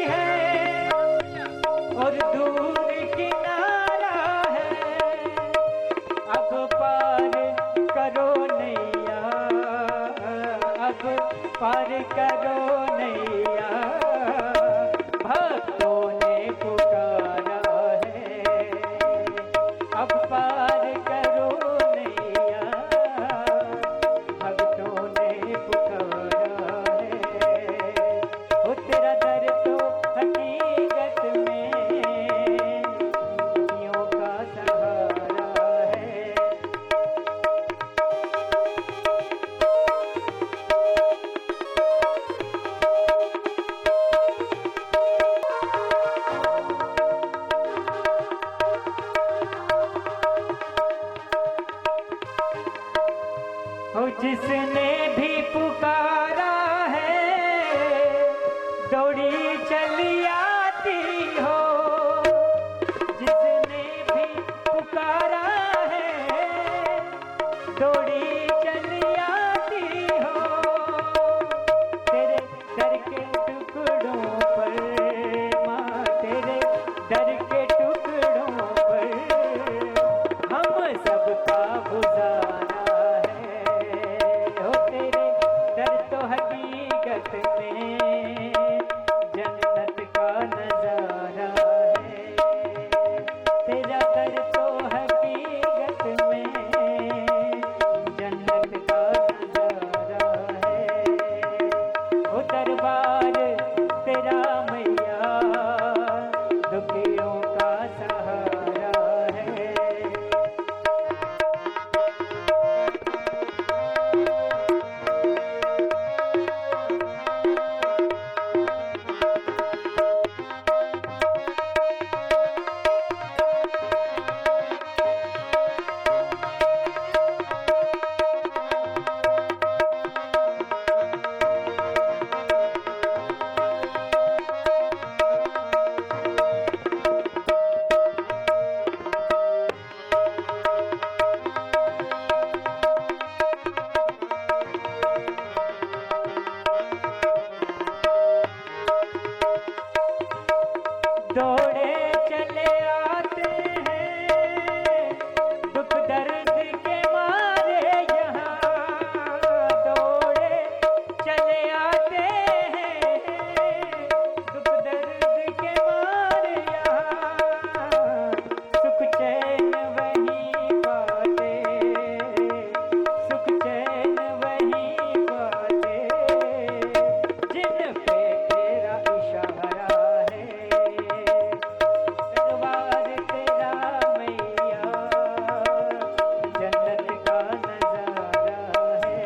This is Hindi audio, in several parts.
है और दूर किनारा है, अब पार करो नैया, अब पार करो नैया, भक्तों ने पुकारा है, अब पार करो नैया, भक्तों ने पुकारा है। ओ तेरा दर तो हकीकत में दुखियों का सहारा है। ओ जिसने भी पुकारा है दौड़ी चली आती हो, जिसने भी पुकारा है दौड़ी चली आती हो, तेरे दर के टुकड़ों पर माँ, तेरे दर के टुकड़ों पर हम सबका गुजारा है। हो तेरे दर तो हकीकत में जन्नत का नजारा है, तेरा दर तो हकीकत में जन्नत का नजारा है। ओ दरबार तेरा मैया दुखियों का सहारा है। दौड़े चले आते हैं दुख दर्द के मारे यहाँ, दौड़े चले आते हैं दुख दर्द के मारे यहाँ, सुख चैन वहीं पाते, सुख चैन वहीं पाते, जिन पे तेरा इशारा है, दरबार तेरा मैया जन्नत का नजारा है।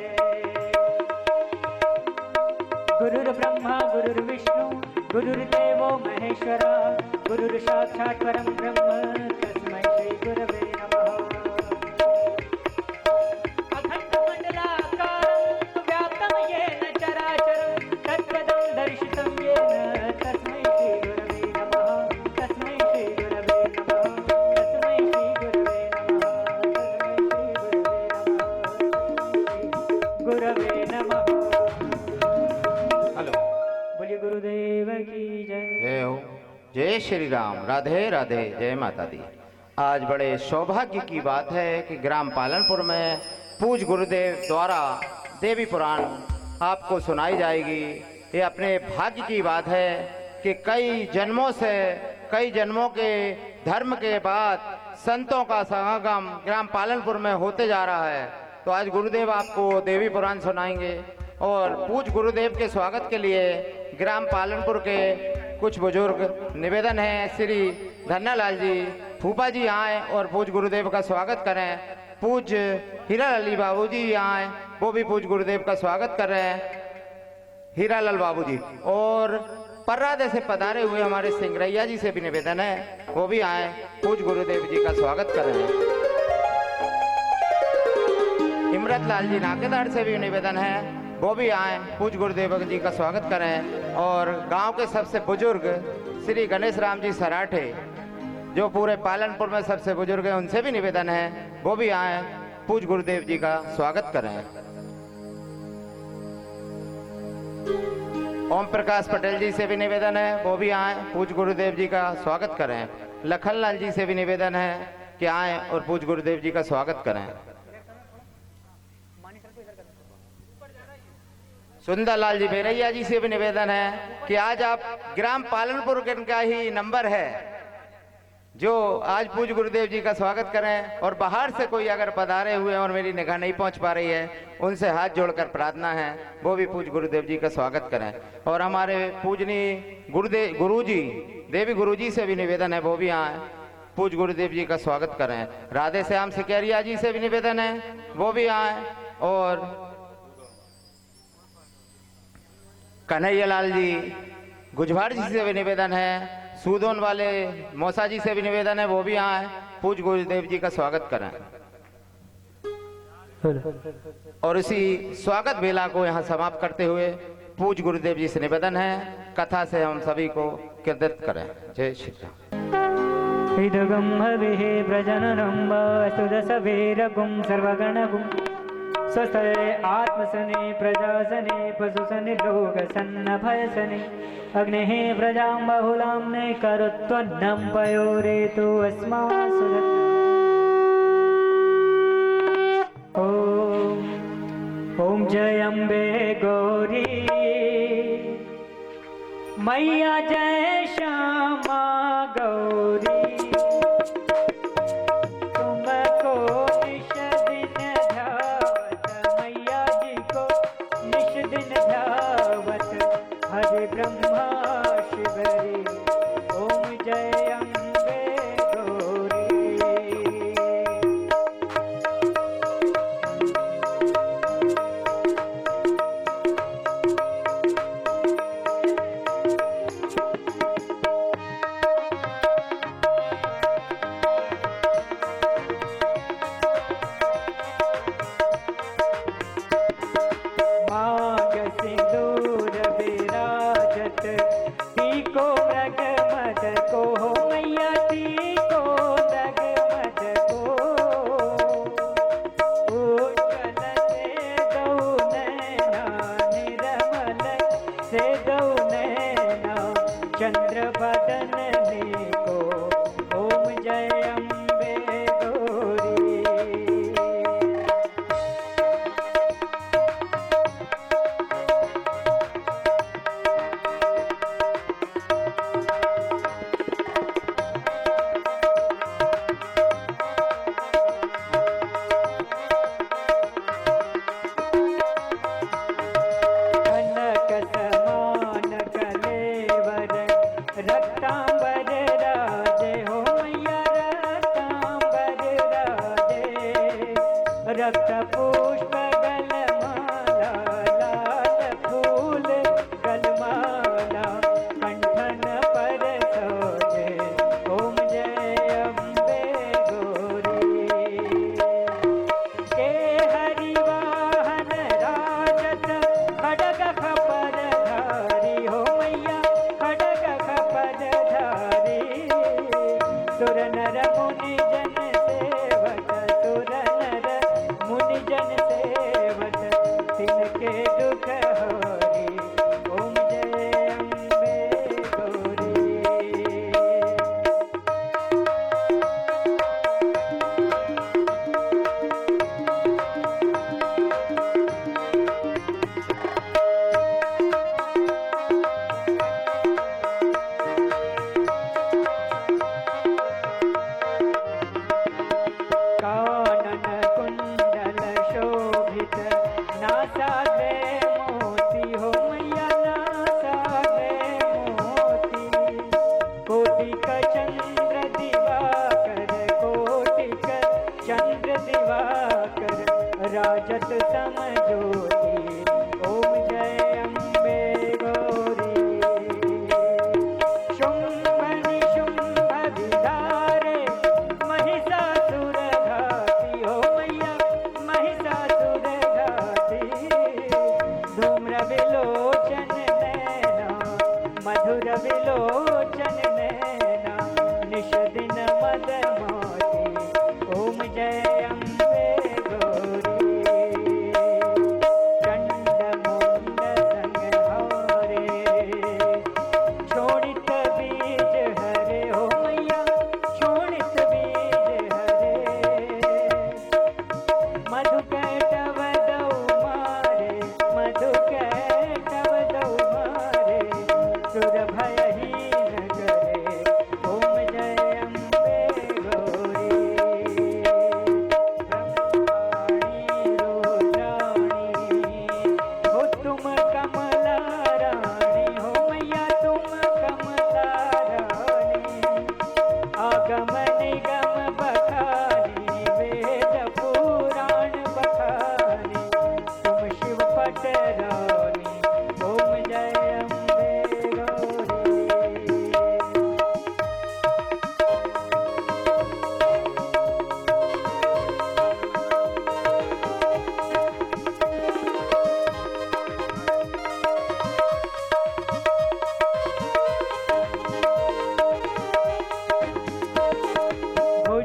गुरुर् ब्रह्मा गुरुर्विष्णु गुरुर्देवो महेश्वरा, गुरुर् साक्षात् परं ब्रह्म तस्मै श्री गुरवे नमः। अखण्डमण्डलाकारं व्याप्तं येन चराचरं तत्पदं दर्शितं येन तस्मै श्री गुरवे नमः, तस्मै श्री गुरवे नमः, तस्मै श्री गुरवे नमः, तस्मै श्री गुरवे नमः। हेलो, बोलिए गुरुदेव की जय। जय हो। जय श्री राम। राधे राधे। जय माता दी। आज बड़े सौभाग्य की बात है कि ग्राम पालनपुर में पूज गुरुदेव द्वारा देवी पुराण आपको सुनाई जाएगी। ये अपने भाग्य की बात है कि कई जन्मों से, कई जन्मों के धर्म के बाद संतों का समागम ग्राम पालनपुर में होते जा रहा है। तो आज गुरुदेव आपको देवी पुराण सुनाएंगे और पूज गुरुदेव के स्वागत के लिए ग्राम पालनपुर के कुछ बुजुर्ग निवेदन है, श्री धन्नालाल जी फूफा जी आए और पूज गुरुदेव का स्वागत करें। पूज हीरालाल अली बाबू जी आए, वो भी पूज गुरुदेव का स्वागत कर रहे हैं, हीरालाल बाबू जी। और पर्रादे से पधारे हुए हमारे सिंगरैया जी से भी निवेदन है, वो भी आए, पूज गुरुदेव जी का स्वागत कर रहे हैं। इमरत लाल जी नाकेदार से भी निवेदन है, वो भी आए, पूज गुरुदेव जी का स्वागत करें। और गांव के सबसे बुजुर्ग श्री गणेश राम जी सराठे, जो पूरे पालनपुर में सबसे बुजुर्ग हैं, उनसे भी निवेदन है, वो भी आए, पूज गुरुदेव जी का स्वागत करें। ओम प्रकाश पटेल जी से भी निवेदन है वो भी आए, पूज्य गुरुदेव जी का स्वागत करें। लखनलाल जी से भी निवेदन है कि आए और पूज्य गुरुदेव जी का स्वागत करें। सुंदरलाल जी बेरैया जी से भी निवेदन है कि आज आप ग्राम पालनपुर का ही नंबर है जो आज पूज्य गुरुदेव जी का स्वागत करें, और बाहर से कोई अगर पधारे हुए और मेरी निगाह नहीं पहुंच पा रही है उनसे हाथ जोड़कर प्रार्थना है वो भी पूज्य गुरुदेव जी का स्वागत करें। और हमारे पूजनीय गुरुजी देवी गुरुजी से भी निवेदन है वो भी आए, पूज्य गुरुदेव जी का स्वागत करें। राधे श्याम सिकेरिया जी से भी निवेदन है वो भी आए, और कन्हैयालाल जी गुजवार जी से भी निवेदन है, सूदोन वाले मौसा जी से भी निवेदन है वो भी आए, पूज्य गुरुदेव जी का स्वागत करें। और इसी स्वागत बेला को यहाँ समाप्त करते हुए पूज्य गुरुदेव जी से निवेदन है कथा से हम सभी को कृतज्ञ करें। जय श्री राम। इदगम हविः प्रजननं वसुदसवेरगुं सर्वगणगुं स्वस्तये आत्मसने प्रजासने पशुसने लोकसन्नभयसने अग्नेः प्रजां बहुलां ने करुत्वन्नं पयोरेतु अस्मासु ॐ जय अम्बे गौरी मैया जय श्यामा गौरी तुमको निश दिन ध्यावत मैया जी को निश दिन ध्यावत हरे ब्रह्मा शिवरी ओम जय अम्बे गौरी। मांग सिंदूर विराजत टीको मृग मद को मैया टीको मृग मद को उज्जवल से दो नैना निर्मल से दो नैना चंद्र बदन को ओम जय अम्बे गौरी। कनक समान कलेवर रक्तांबर राजे हो मैया रक्तांबर राजे रक्त पुष्प गलमाला लाल फूल गलमाला कंठन पर सोजे ओम जय अम्बे गौरी। के हरिवाहन राजत खड़ग खपर धारी हो मैया खड़ग खपर धारी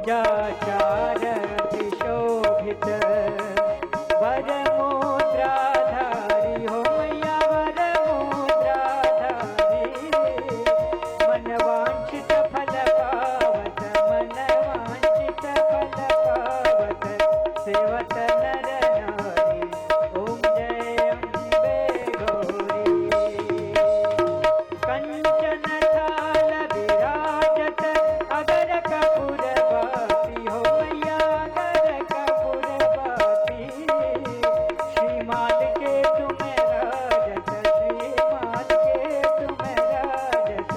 पूजाचारतिशोभित वरमुद्राधारी हो मैया वरमुद्राधारी मनवांछित फल पावत मनवांछित फल पावत सेवत नर नारी ओम जय अम्बे गौरी कंचन थाल विराजत अगर कपूर बाती हो मैया अगर कपूर बाती श्रीमाल के तुम राजत श्रीमाल के तुम राजत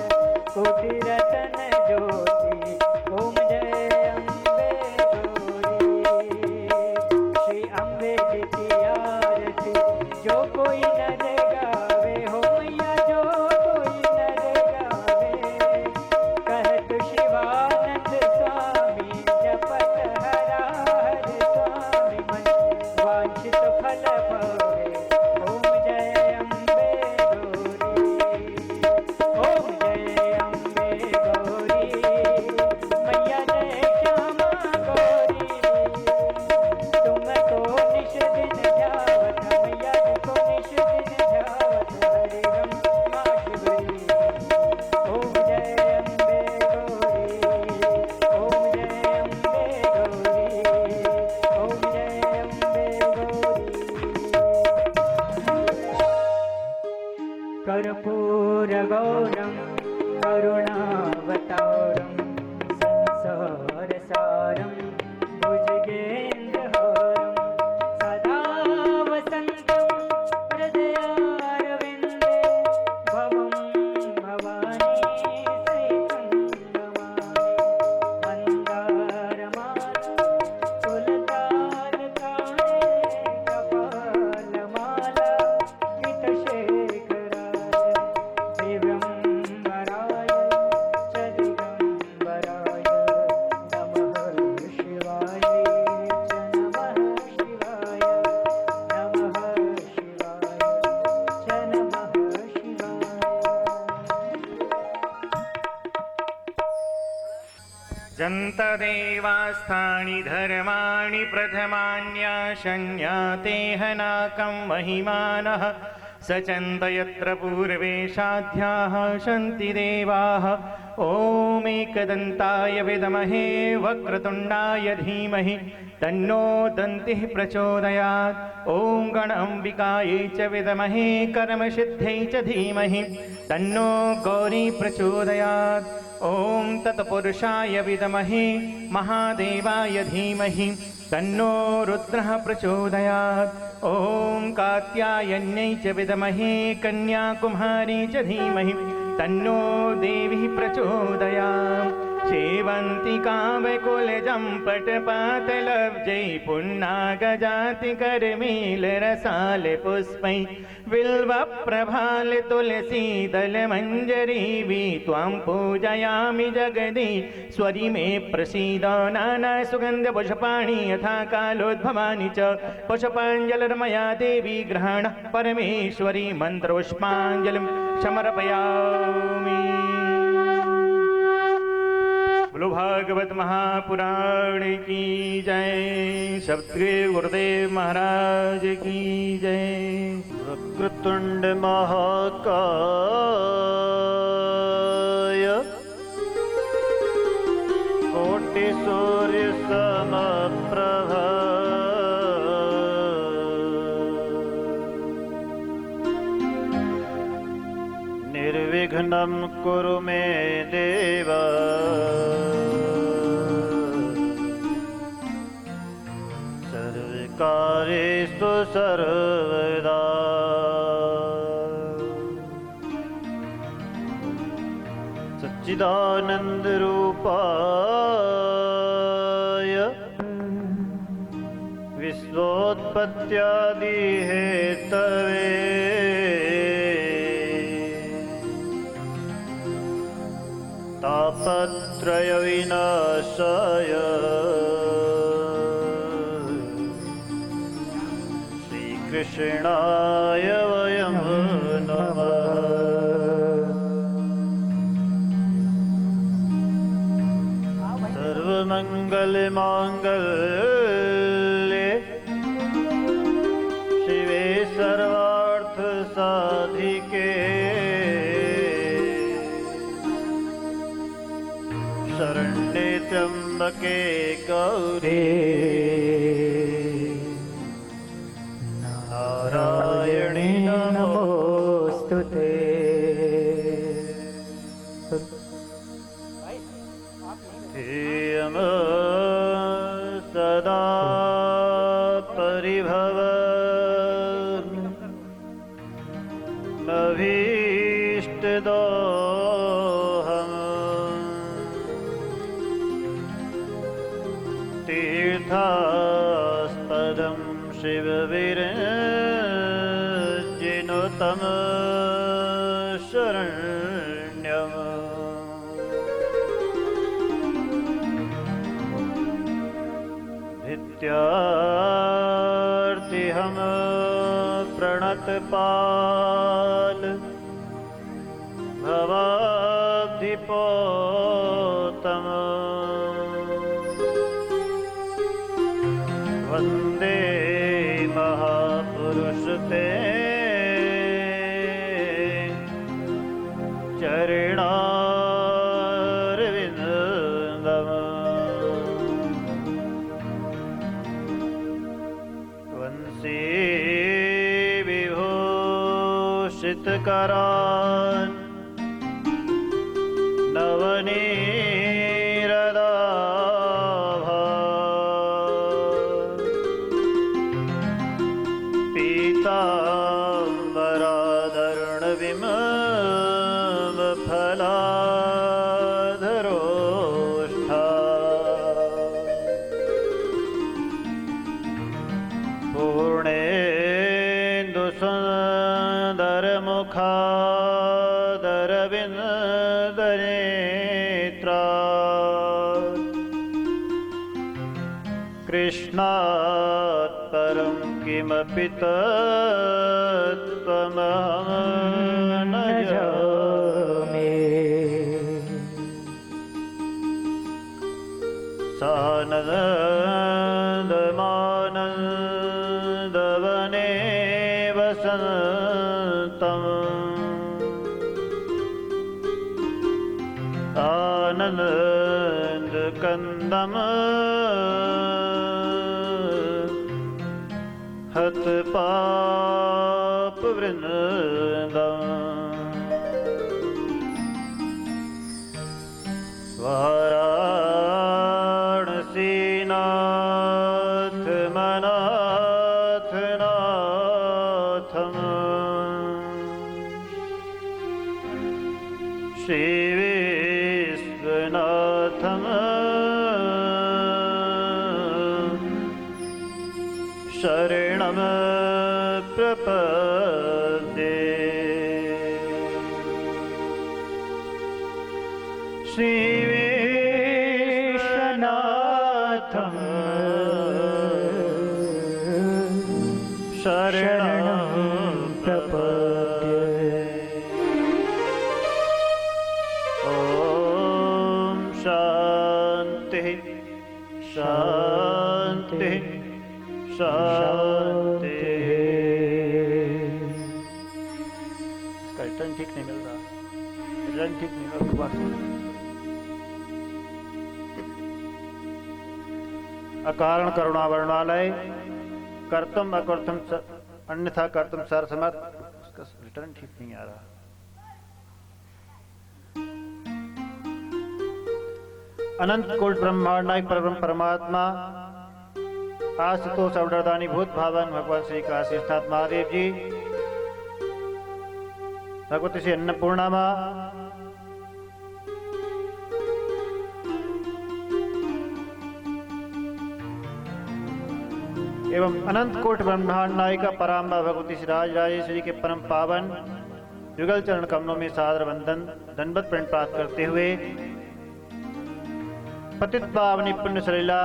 कोटि रतन ज्योति ओम जय अम्बे गौरी श्री अम्बे जी की आरती जो कोई नर गावे हो मैया जो कोई नर गावे कहत शिवानंद स्वामी जपत हरा हर स्वामी मन वांछित फल पावे ओम जय अम्बे गौरी ओम जय अम्बे गौरी मैया जय श्यामा गौरी तुमको निश दिन ध्यावत मैया तुमको निश दिन ध्यावत हरि रम मा शिवरी ओम जय अम्बे गौरी ओम जय अम्बे गौरी ओम जय अम्बे गौरी कर्पूर गौरम करुणावतारम संसार सारम भुजगेन्द्रहारम सदा वसन्तं हृदयारविन्दे भवं भवानी सहितं नमामि मन्दारमाला तुलसीदालकाणे कपालमाला कृतशेखराय दिव्यंबराय च दिगंबराय नमः शिवाय च नमः शिवाय नमः शिवाय च नमः शिवाय जन्तदेवास्थानि धर्माणि प्रथमान्याशन्यातेह नाकं महिमानः सचन्त यत्र पूर्वे साध्याः सन्ति देवाः ॐ एकदन्ताय विद्महे वक्रतुण्डाय धीमहि तन्नो दन्तिः प्रचोदयात् ॐ गणाम्बिकायै च विद्महे कर्मसिद्ध्यै च धीमहि तन्नो गौरी प्रचोदयात् ॐ तत्पुरुषाय विद्महे महादेवाय धीमहि तन्नो रुद्रः प्रचोदयात् ॐ कात्यायन्यै च विद्महे कन्याकुमारी च धीमहि तन्नो देवी प्रचोदयात् सेवन्तिका वैकुलजं पटपातलब्जै पुन्नागजाति करमीलरसाल पुष्पै बिल्वप्रभाल तुलसीदलमञ्जरी वि त्वां पूजयामि जगदीश्वरि मे प्रसीद नाना सुगन्धपुष्पाणि यथा कालोद्भवानि च पुष्पाञ्जलिर्मया देवी ग्रहणः परमेश्वरी मन्त्रपुष्पाञ्जलिं समर्पयामि। बोलो भागवत महापुराण की जय। सप्तगिरि गुरुदेव महाराज की जय। वक्रतुंड महाकाय कोटि सूर्य समप्रभ निर्विघ्नं कुरु मे देव सर्वकार्येषु सर्वदा सच्चिदानंद रूपाय विश्वोत्पत्त्यादि हेतवे तापत्रय विनाशाय श्रीकृष्णाय वयं नमः। सर्वमंगल मांगल्ये शिवे सर्वार्थ साधिके शरण्ये त्र्यंबके गौरी नारायणी नमोस्तुते। ध्येयम् सदा परिभवन् नभीष्टदोहम् तीर्थास्पदं शिवविरञ्जिनुतं शरण्यम् नित्यार्तिहं प्रणतपाल भवाब्धिपोतम वन्दे महापुरुष ते चरणारविन्दम् वंशी विभूषितकरान् नवनीरदाभान् पीताम्बरादरुणविमलफलाधरोष्ठा पूर्णेन्दुसुन्दरमुखादरविन्दनेत्रा कृष्णात् परं किमपि तत्त्वमहं न जाने। सानन्दमानन्दवने वसन्तम् आनन्दकन्दम् हतपापवृन्दम् वाराणसीनाथ मनाथनाथम् श्रीविश्वनाथम् शरणं प्रपद्ये। श्रीविश्वनाथं शरणं प्रपद्ये। ॐ शान्तिः शान्तिः शान्तिः। इसका रिटर्न ठीक नहीं मिल रहा, रिटर्न ठीक नहीं मिल रहा। अकारण करुणावर्णालय कर्तुम अकर्तुम अन्यथा कर्तुम सर्वसमर्थ, उसका रिटर्न ठीक नहीं आ रहा। अनंत कोट ब्रह्मांड नायक परब्रह्म परमात्मा आशुतोष अवडरदानी भूत भावन भगवान श्री काशीनाथ महादेव जी, भगवती श्री अन्नपूर्णा माँ, एवं अनंत कोट ब्रह्मांड नायिका पराम्बा भगवती श्री राजराजेश्वरी के परम पावन युगल चरण कमलों में सादर वंदन दंडवत प्रणत प्राप्त करते हुए पतित पावनी पुण्य सलीला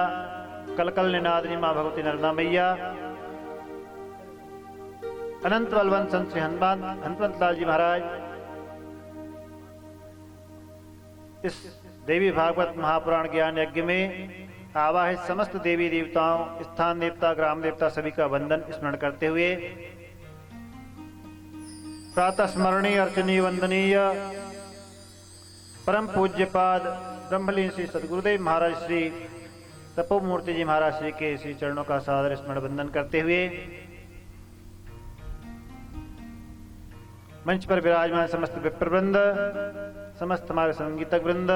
कलकल निनादनी माँ भगवती नर्मदा मैया, अनंत बलवंत संत श्री हनुमंत लाल जी महाराज, इस देवी भागवत महापुराण ज्ञान यज्ञ में आवाहित समस्त देवी देवताओं, स्थान देवता, ग्राम देवता सभी का वंदन स्मरण करते हुए प्रातः स्मरणीय अर्चनीय वंदनीय परम पूज्यपाद ब्रह्मलीन श्री सदगुरुदेव महाराज श्री तपोमूर्ति जी महाराज श्री के श्री चरणों का सादर स्मरण वंदन करते हुए मंच पर विराजमान समस्त विप्रवृंद, समस्त हमारे संगीतक वृंद,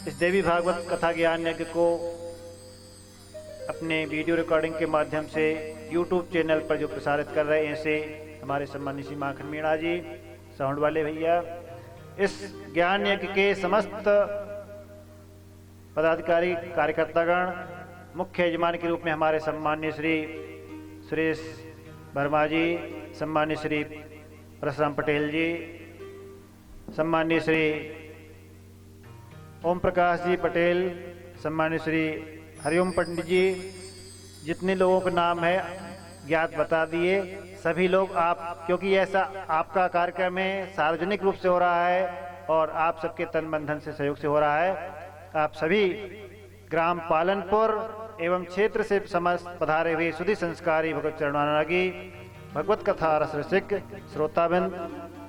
इस देवी भागवत कथा ज्ञान यज्ञ को अपने वीडियो रिकॉर्डिंग के माध्यम से YouTube चैनल पर जो प्रसारित कर रहे हैं, ऐसे हमारे सम्मानित श्री माखन मीणा जी, साउंड वाले भैया, इस ज्ञान यज्ञ के समस्त पदाधिकारी कार्यकर्तागण, मुख्य यजमान के रूप में हमारे सम्मान्य श्री सुरेश वर्मा जी, सम्मान्य श्री परशुराम पटेल जी, सम्मान्य श्री ओम प्रकाश जी पटेल, सम्मान्य श्री हरिओम पंडित जी, जितने लोगों का नाम है ज्ञात बता दिए। सभी लोग आप, क्योंकि ऐसा आपका कार्यक्रम है, सार्वजनिक रूप से हो रहा है और आप सबके तन मन धन से सहयोग से हो रहा है, आप सभी ग्राम पालनपुर एवं क्षेत्र से समस्त पधारे हुए सुधि संस्कारी भगवत चरणानुरागी भगवत कथा रस रसिक श्रोताबिंद,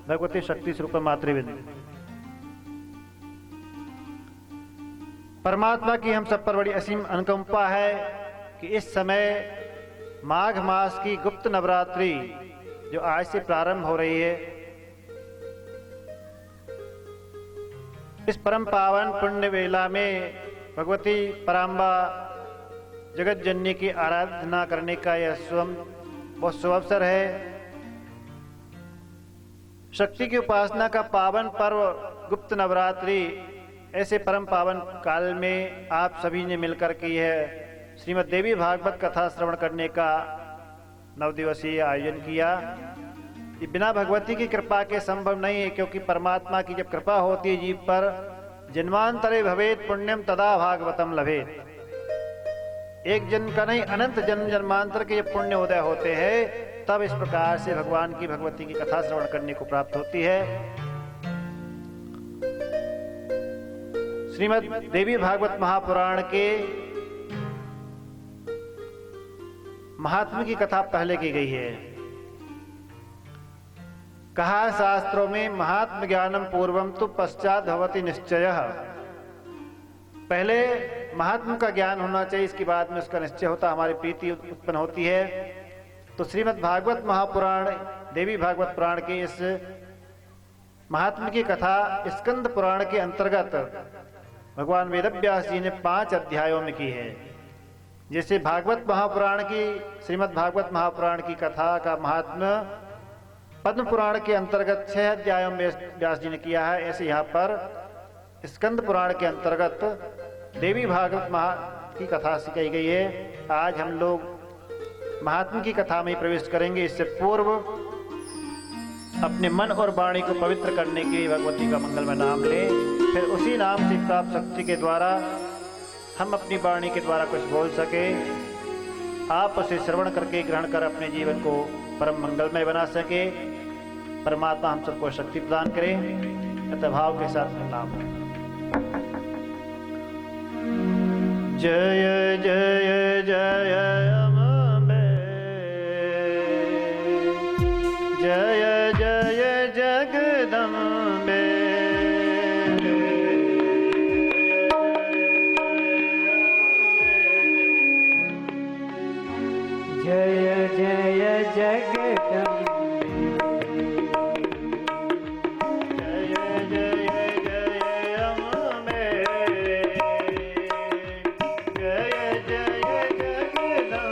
भगवती शक्ति स्वरूप मातृविंद, परमात्मा की हम सब पर बड़ी असीम अनुकंपा है कि इस समय माघ मास की गुप्त नवरात्रि जो आज से प्रारंभ हो रही है, इस परम पावन पुण्य वेला में भगवती पराम्बा जगत जननी की आराधना करने का यह बहुत शुभ अवसर है। शक्ति की उपासना का पावन पर्व गुप्त नवरात्रि, ऐसे परम पावन काल में आप सभी ने मिलकर के यह श्रीमद् देवी भागवत कथा श्रवण करने का 9 दिवसीय आयोजन किया। ये बिना भगवती की कृपा के संभव नहीं है, क्योंकि परमात्मा की जब कृपा होती है जीव पर, जन्मांतरे भवेत पुण्यम तदा भागवतम लभेत। एक जन्म का नहीं, अनंत जन्म जन्मांतर के जब पुण्य उदय होते हैं, तब इस प्रकार से भगवान की भगवती की कथा श्रवण करने को प्राप्त होती है। श्रीमद् देवी भागवत महापुराण के महात्म्य की कथा पहले की गई है। कहा शास्त्रों में महात्म ज्ञानम पूर्वम तो पश्चात भवति निश्चयः। पहले महात्मा का ज्ञान होना चाहिए, इसके बाद में उसका निश्चय होता, हमारी प्रीति उत्पन्न होती है। तो श्रीमद् भागवत महापुराण, देवी भागवत पुराण के इस महात्मा की कथा स्कंद पुराण के अंतर्गत भगवान वेदव्यास जी ने 5 अध्यायों में की है। जैसे भागवत महापुराण की, श्रीमद् भागवत महापुराण की कथा का महात्मा पद्म पुराण के अंतर्गत 6 अध्यायों में व्यास जी ने किया है, ऐसे यहाँ पर स्कंद पुराण के अंतर्गत देवी भागवत की कथा सिखाई गई है। आज हम लोग महात्मा की कथा में प्रवेश करेंगे। इससे पूर्व अपने मन और वाणी को पवित्र करने के लिए भगवती का मंगलमय नाम लें, फिर उसी नाम से प्राप्त शक्ति के द्वारा हम अपनी वाणी के द्वारा कुछ बोल सके, आप उसे श्रवण करके ग्रहण कर अपने जीवन को परम मंगलमय बना सके। परमात्मा हम सबको शक्ति प्रदान करें। अतः भाव के साथ नाम है। जय जय जय अम्बे, जय जय जगदम्बे, जय जय जगदम्बे, जय जय जय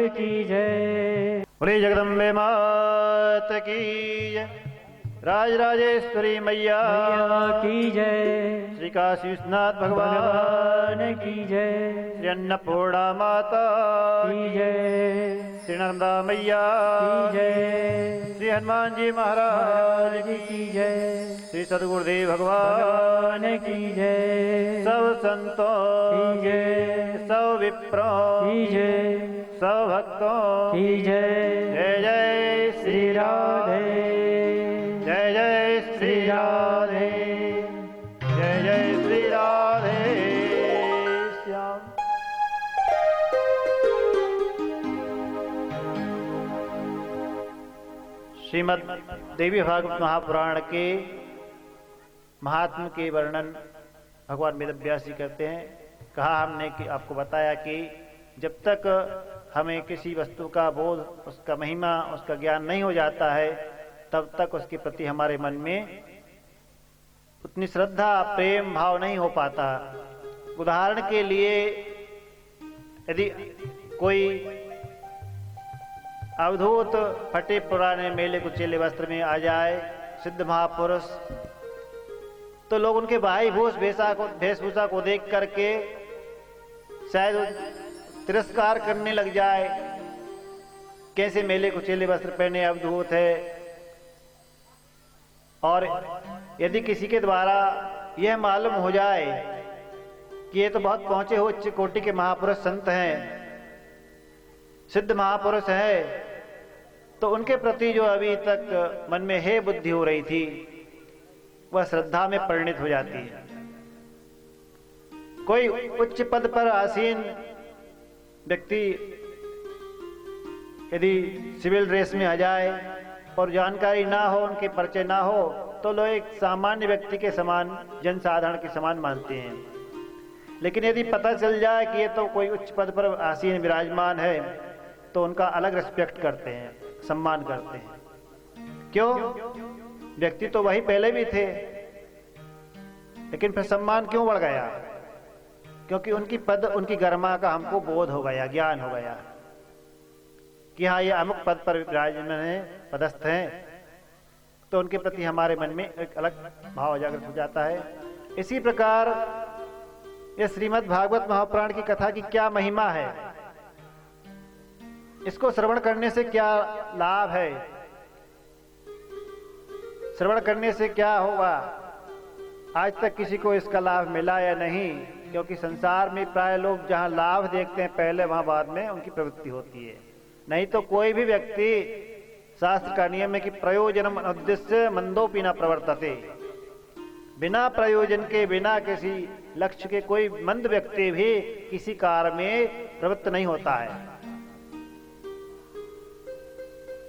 की जय। बोले जगदम्बे मात की जय। राजराजेश्वरी मैया मैया की जय। श्री काशी विश्वनाथ भगवान भगवान की जय। श्री अन्नपूर्णा माता की जय। श्री नर्मदा मैया की जय। श्री हनुमान जी महाराज महाराज की जय। श्री सदगुरुदेव भगवान भगवान की जय। सब संतों की जय। सब विप्रों की जय। सब भक्तों की जय। जय जय श्री राधे। जय जय श्री राधे जय जय श्री राधे श्याम। श्रीमद् देवी भागवत महापुराण के महात्म के वर्णन भगवान वेदव्यास जी करते हैं। कहा हमने कि आपको बताया कि जब तक हमें किसी वस्तु का बोध, उसका महिमा, उसका ज्ञान नहीं हो जाता है, तब तक उसके प्रति हमारे मन में उतनी श्रद्धा, प्रेम भाव नहीं हो पाता। उदाहरण के लिए यदि कोई अवधूत फटे पुराने मेले कुचेले वस्त्र में आ जाए, सिद्ध महापुरुष, तो लोग उनके बाह्य वेशभूषा को देख करके शायद तिरस्कार करने लग जाए। कैसे मेले कुचेले वस्त्र पहने अवधूत है। और यदि किसी के द्वारा यह मालूम हो जाए कि ये तो बहुत पहुंचे हुए उच्च कोटि के महापुरुष संत हैं, सिद्ध महापुरुष हैं, तो उनके प्रति जो अभी तक मन में है बुद्धि हो रही थी, वह श्रद्धा में परिणित हो जाती है। कोई उच्च पद पर आसीन व्यक्ति यदि सिविल ड्रेस में आ जाए और जानकारी ना हो, उनके परिचय ना हो, तो लोग एक सामान्य व्यक्ति के समान, जनसाधारण के समान मानते हैं। लेकिन यदि पता चल जाए कि ये तो कोई उच्च पद पर आसीन विराजमान है, तो उनका अलग रिस्पेक्ट करते हैं, सम्मान करते हैं। क्यों? व्यक्ति तो वही पहले भी थे, लेकिन फिर सम्मान क्यों बढ़ गया? क्योंकि उनकी पद, उनकी गरिमा का हमको बोध हो गया, ज्ञान हो गया कि हाँ, ये अमुक पद पर विराजमान है, पदस्थ हैं, तो उनके प्रति हमारे मन में एक अलग भाव जागृत हो जाता है। इसी प्रकार ये श्रीमद् भागवत महापुराण की कथा की क्या महिमा है, इसको श्रवण करने से क्या लाभ है, श्रवण करने से क्या होगा, आज तक किसी को इसका लाभ मिला या नहीं। क्योंकि संसार में प्राय लोग जहां लाभ देखते हैं पहले, वहां बाद में उनकी प्रवृत्ति होती है। नहीं तो कोई भी व्यक्ति, शास्त्र का नियम है कि प्रयोजनम उद्देश्य मंदोपि न प्रवर्तते, बिना प्रयोजन के, बिना किसी लक्ष्य के कोई मंद व्यक्ति भी किसी कार्य में प्रवृत्त नहीं होता है।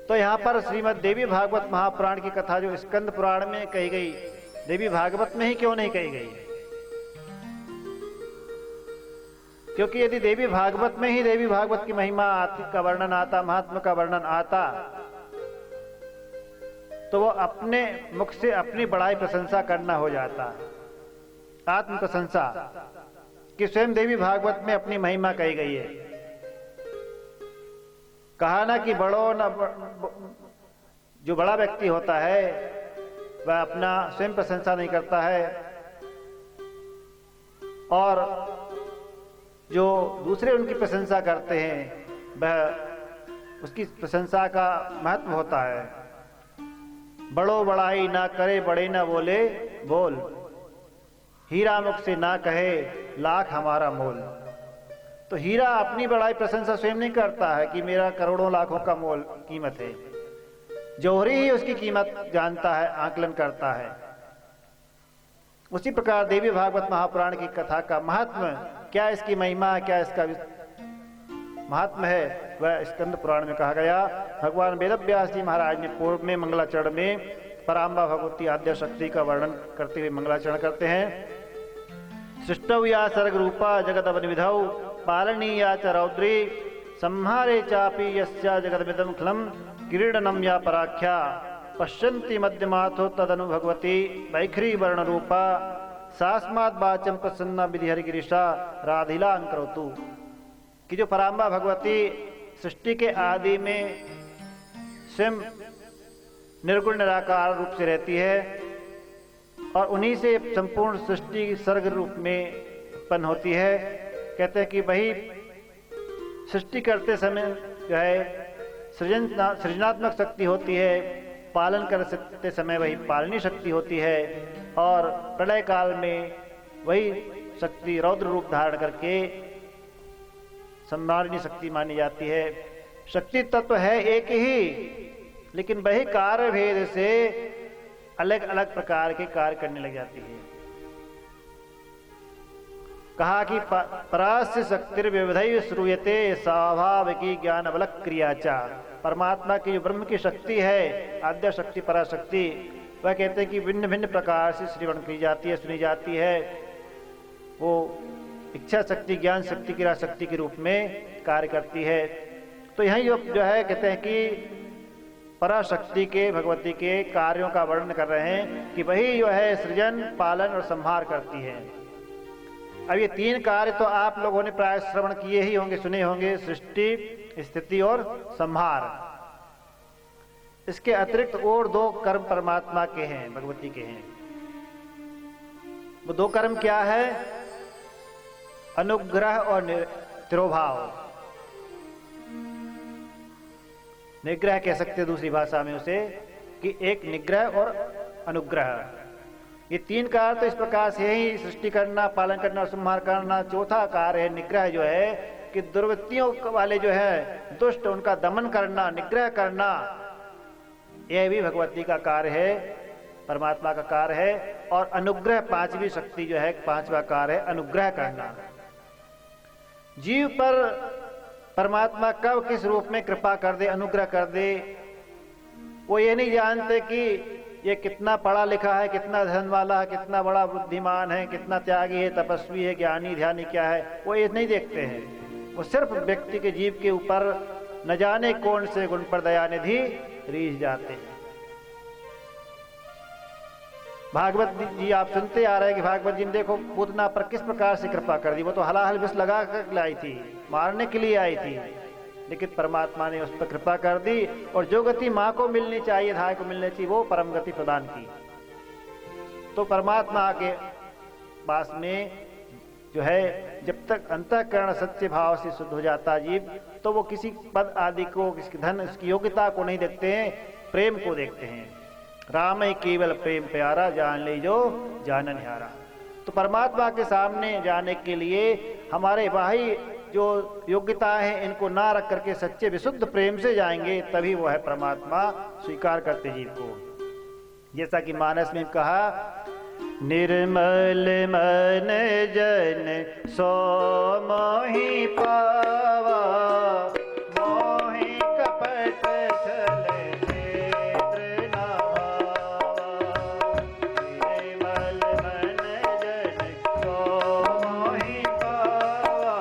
तो यहां पर श्रीमद् देवी भागवत महापुराण की कथा जो स्कंद पुराण में कही गई, देवी भागवत में ही क्यों नहीं कही गई? क्योंकि यदि देवी भागवत में ही देवी भागवत की महिमा का वर्णन आता, महात्मा का वर्णन आता, तो वो अपने मुख से अपनी बड़ाई प्रशंसा करना हो जाता, आत्म प्रशंसा, कि स्वयं देवी भागवत में अपनी महिमा कही गई है। कहा ना कि जो बड़ा व्यक्ति होता है वह अपना स्वयं प्रशंसा नहीं करता है, और जो दूसरे उनकी प्रशंसा करते हैं वह उसकी प्रशंसा का महत्व होता है। बड़ो बड़ाई ना करे, बड़े ना बोले बोल, हीरा मुख से ना कहे लाख हमारा मोल। तो हीरा अपनी बड़ाई प्रशंसा स्वयं नहीं करता है कि मेरा करोड़ों लाखों का मोल कीमत है, जौहरी ही उसकी कीमत जानता है, आकलन करता है। उसी प्रकार देवी भागवत महापुराण की कथा का महात्म क्या, इसकी महिमा क्या, इसका महात्म है, वह स्कंद पुराण में कहा गया। भगवान वेदव्यास जी महाराज ने पूर्व में मंगलाचरण में पराम्बा भगवती आद्य शक्ति का वर्णन करते हुए मंगलाचरण करते हैं। सृष्टौ या सर्ग रूपा जगत अवनिविधौ पालनीया च रौद्री संहारे चापि यस्या जगदमिदं खलम क्रीडनम या पराख्या पश्यन्ति मध्यमाथो तदनु भगवती वैखरी वर्ण रूपा सास्मात् वाचम प्रसन्ना विधि हरि गिरीशा राधिला अंकरोतु। कि जो पराम्बा भगवती सृष्टि के आदि में स्वयं निर्गुण निराकार रूप से रहती है और उन्हीं से संपूर्ण सृष्टि सर्ग रूप में उत्पन्न होती है। कहते हैं कि वही सृष्टि करते समय जो है सृजनात्मक शक्ति होती है, पालन करते समय वही पालनी शक्ति होती है और प्रलय काल में वही शक्ति रौद्र रूप धारण करके संहारणी शक्ति मानी जाती है। शक्ति तत्व है एक ही, लेकिन वही कार्य भेद से अलग अलग प्रकार के कार्य करने लग जाती है। कहा कि परास्य शक्तिर्विविधैः श्रूयते स्वाभाविकी ज्ञान बलक क्रियाचा। परमात्मा की जो ब्रह्म की शक्ति है, आद्य शक्ति पराशक्ति, वह कहते हैं कि भिन्न भिन्न प्रकार से श्रवण की जाती है, सुनी जाती है। वो इच्छा शक्ति, ज्ञान शक्ति, क्रिया शक्ति के रूप में कार्य करती है। तो यही जो है कहते हैं कि पराशक्ति के, भगवती के कार्यों का वर्णन कर रहे हैं कि वही जो है सृजन, पालन और संहार करती है। अब ये तीन कार्य तो आप लोगों ने प्राय श्रवण किए ही होंगे, सुने होंगे, सृष्टि, स्थिति और संहार। इसके अतिरिक्त और दो कर्म परमात्मा के हैं, भगवती के हैं। वो दो कर्म क्या है? अनुग्रह और तिरोभाव। निग्रह कह सकते दूसरी भाषा में उसे, कि एक निग्रह और अनुग्रह। ये तीन कार्य तो इस प्रकार से ही सृष्टि करना, पालन करना और संहार करना। चौथा कार्य है निग्रह, जो है कि दुर्वृत्तियों वाले जो है दुष्ट, उनका दमन करना, निग्रह करना। यह भी भगवती का कार्य है, परमात्मा का कार्य है। और अनुग्रह, पांचवी शक्ति जो है, पांचवा कार्य है अनुग्रह करना। जीव पर परमात्मा कब किस रूप में कृपा कर दे, अनुग्रह कर दे, वो ये नहीं जानते कि ये कितना पढ़ा लिखा है, कितना धन वाला है, कितना बड़ा बुद्धिमान है, कितना त्यागी है, तपस्वी है, ज्ञानी ध्यानी क्या है, वो ये नहीं देखते हैं। वो सिर्फ व्यक्ति के जीव के ऊपर न जाने कौन से गुण पर दयानिधि रीझ जाते हैं। भागवत जी आप सुनते आ रहे हैं कि भागवत जी ने देखो पूतना पर किस प्रकार से कृपा कर दी। वो तो हलाहल विष लगा कर लाई थी, मारने के लिए आई थी, लेकिन परमात्मा ने उस पर कृपा कर दी और जो गति माँ को मिलनी चाहिए, धाय को मिलनी चाहिए, वो परम गति प्रदान की। तो परमात्मा के पास में जो है जब तक अंतःकरण सच्चे भाव से शुद्ध हो जाता जीव, तो वो किसी पद आदि को, किसी धन, उसकी योग्यता को नहीं देखते हैं, प्रेम को देखते हैं। राम ही केवल प्रेम प्यारा, जान ले जो जानन हारा। तो परमात्मा के सामने जाने के लिए हमारे बाह्य जो योग्यताएं हैं इनको ना रख करके सच्चे विशुद्ध प्रेम से जाएंगे, तभी वो है परमात्मा स्वीकार करते जीव को। जैसा कि मानस में कहा, निर्मल मन जन सो मोहि पावा, मोहि कपट छल नेत्र न भावा। निर्मल मन जन सो मोहि पावा,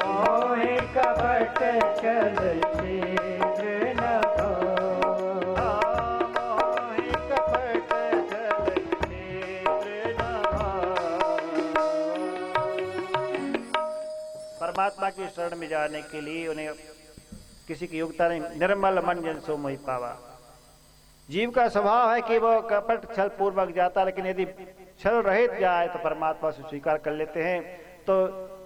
मोहि कपट छल नेत्र न भावा। मोहि कपट छल नेत्र न भावा। परमात्मा की शरण में जाने के लिए उन्हें किसी की योग्यता नहीं। निर्मल मन जन सो मोहि पावा। जीव का स्वभाव है कि वो कपट छल पूर्वक जाता, लेकिन यदि छल रहित जाए तो परमात्मा से स्वीकार कर लेते हैं। तो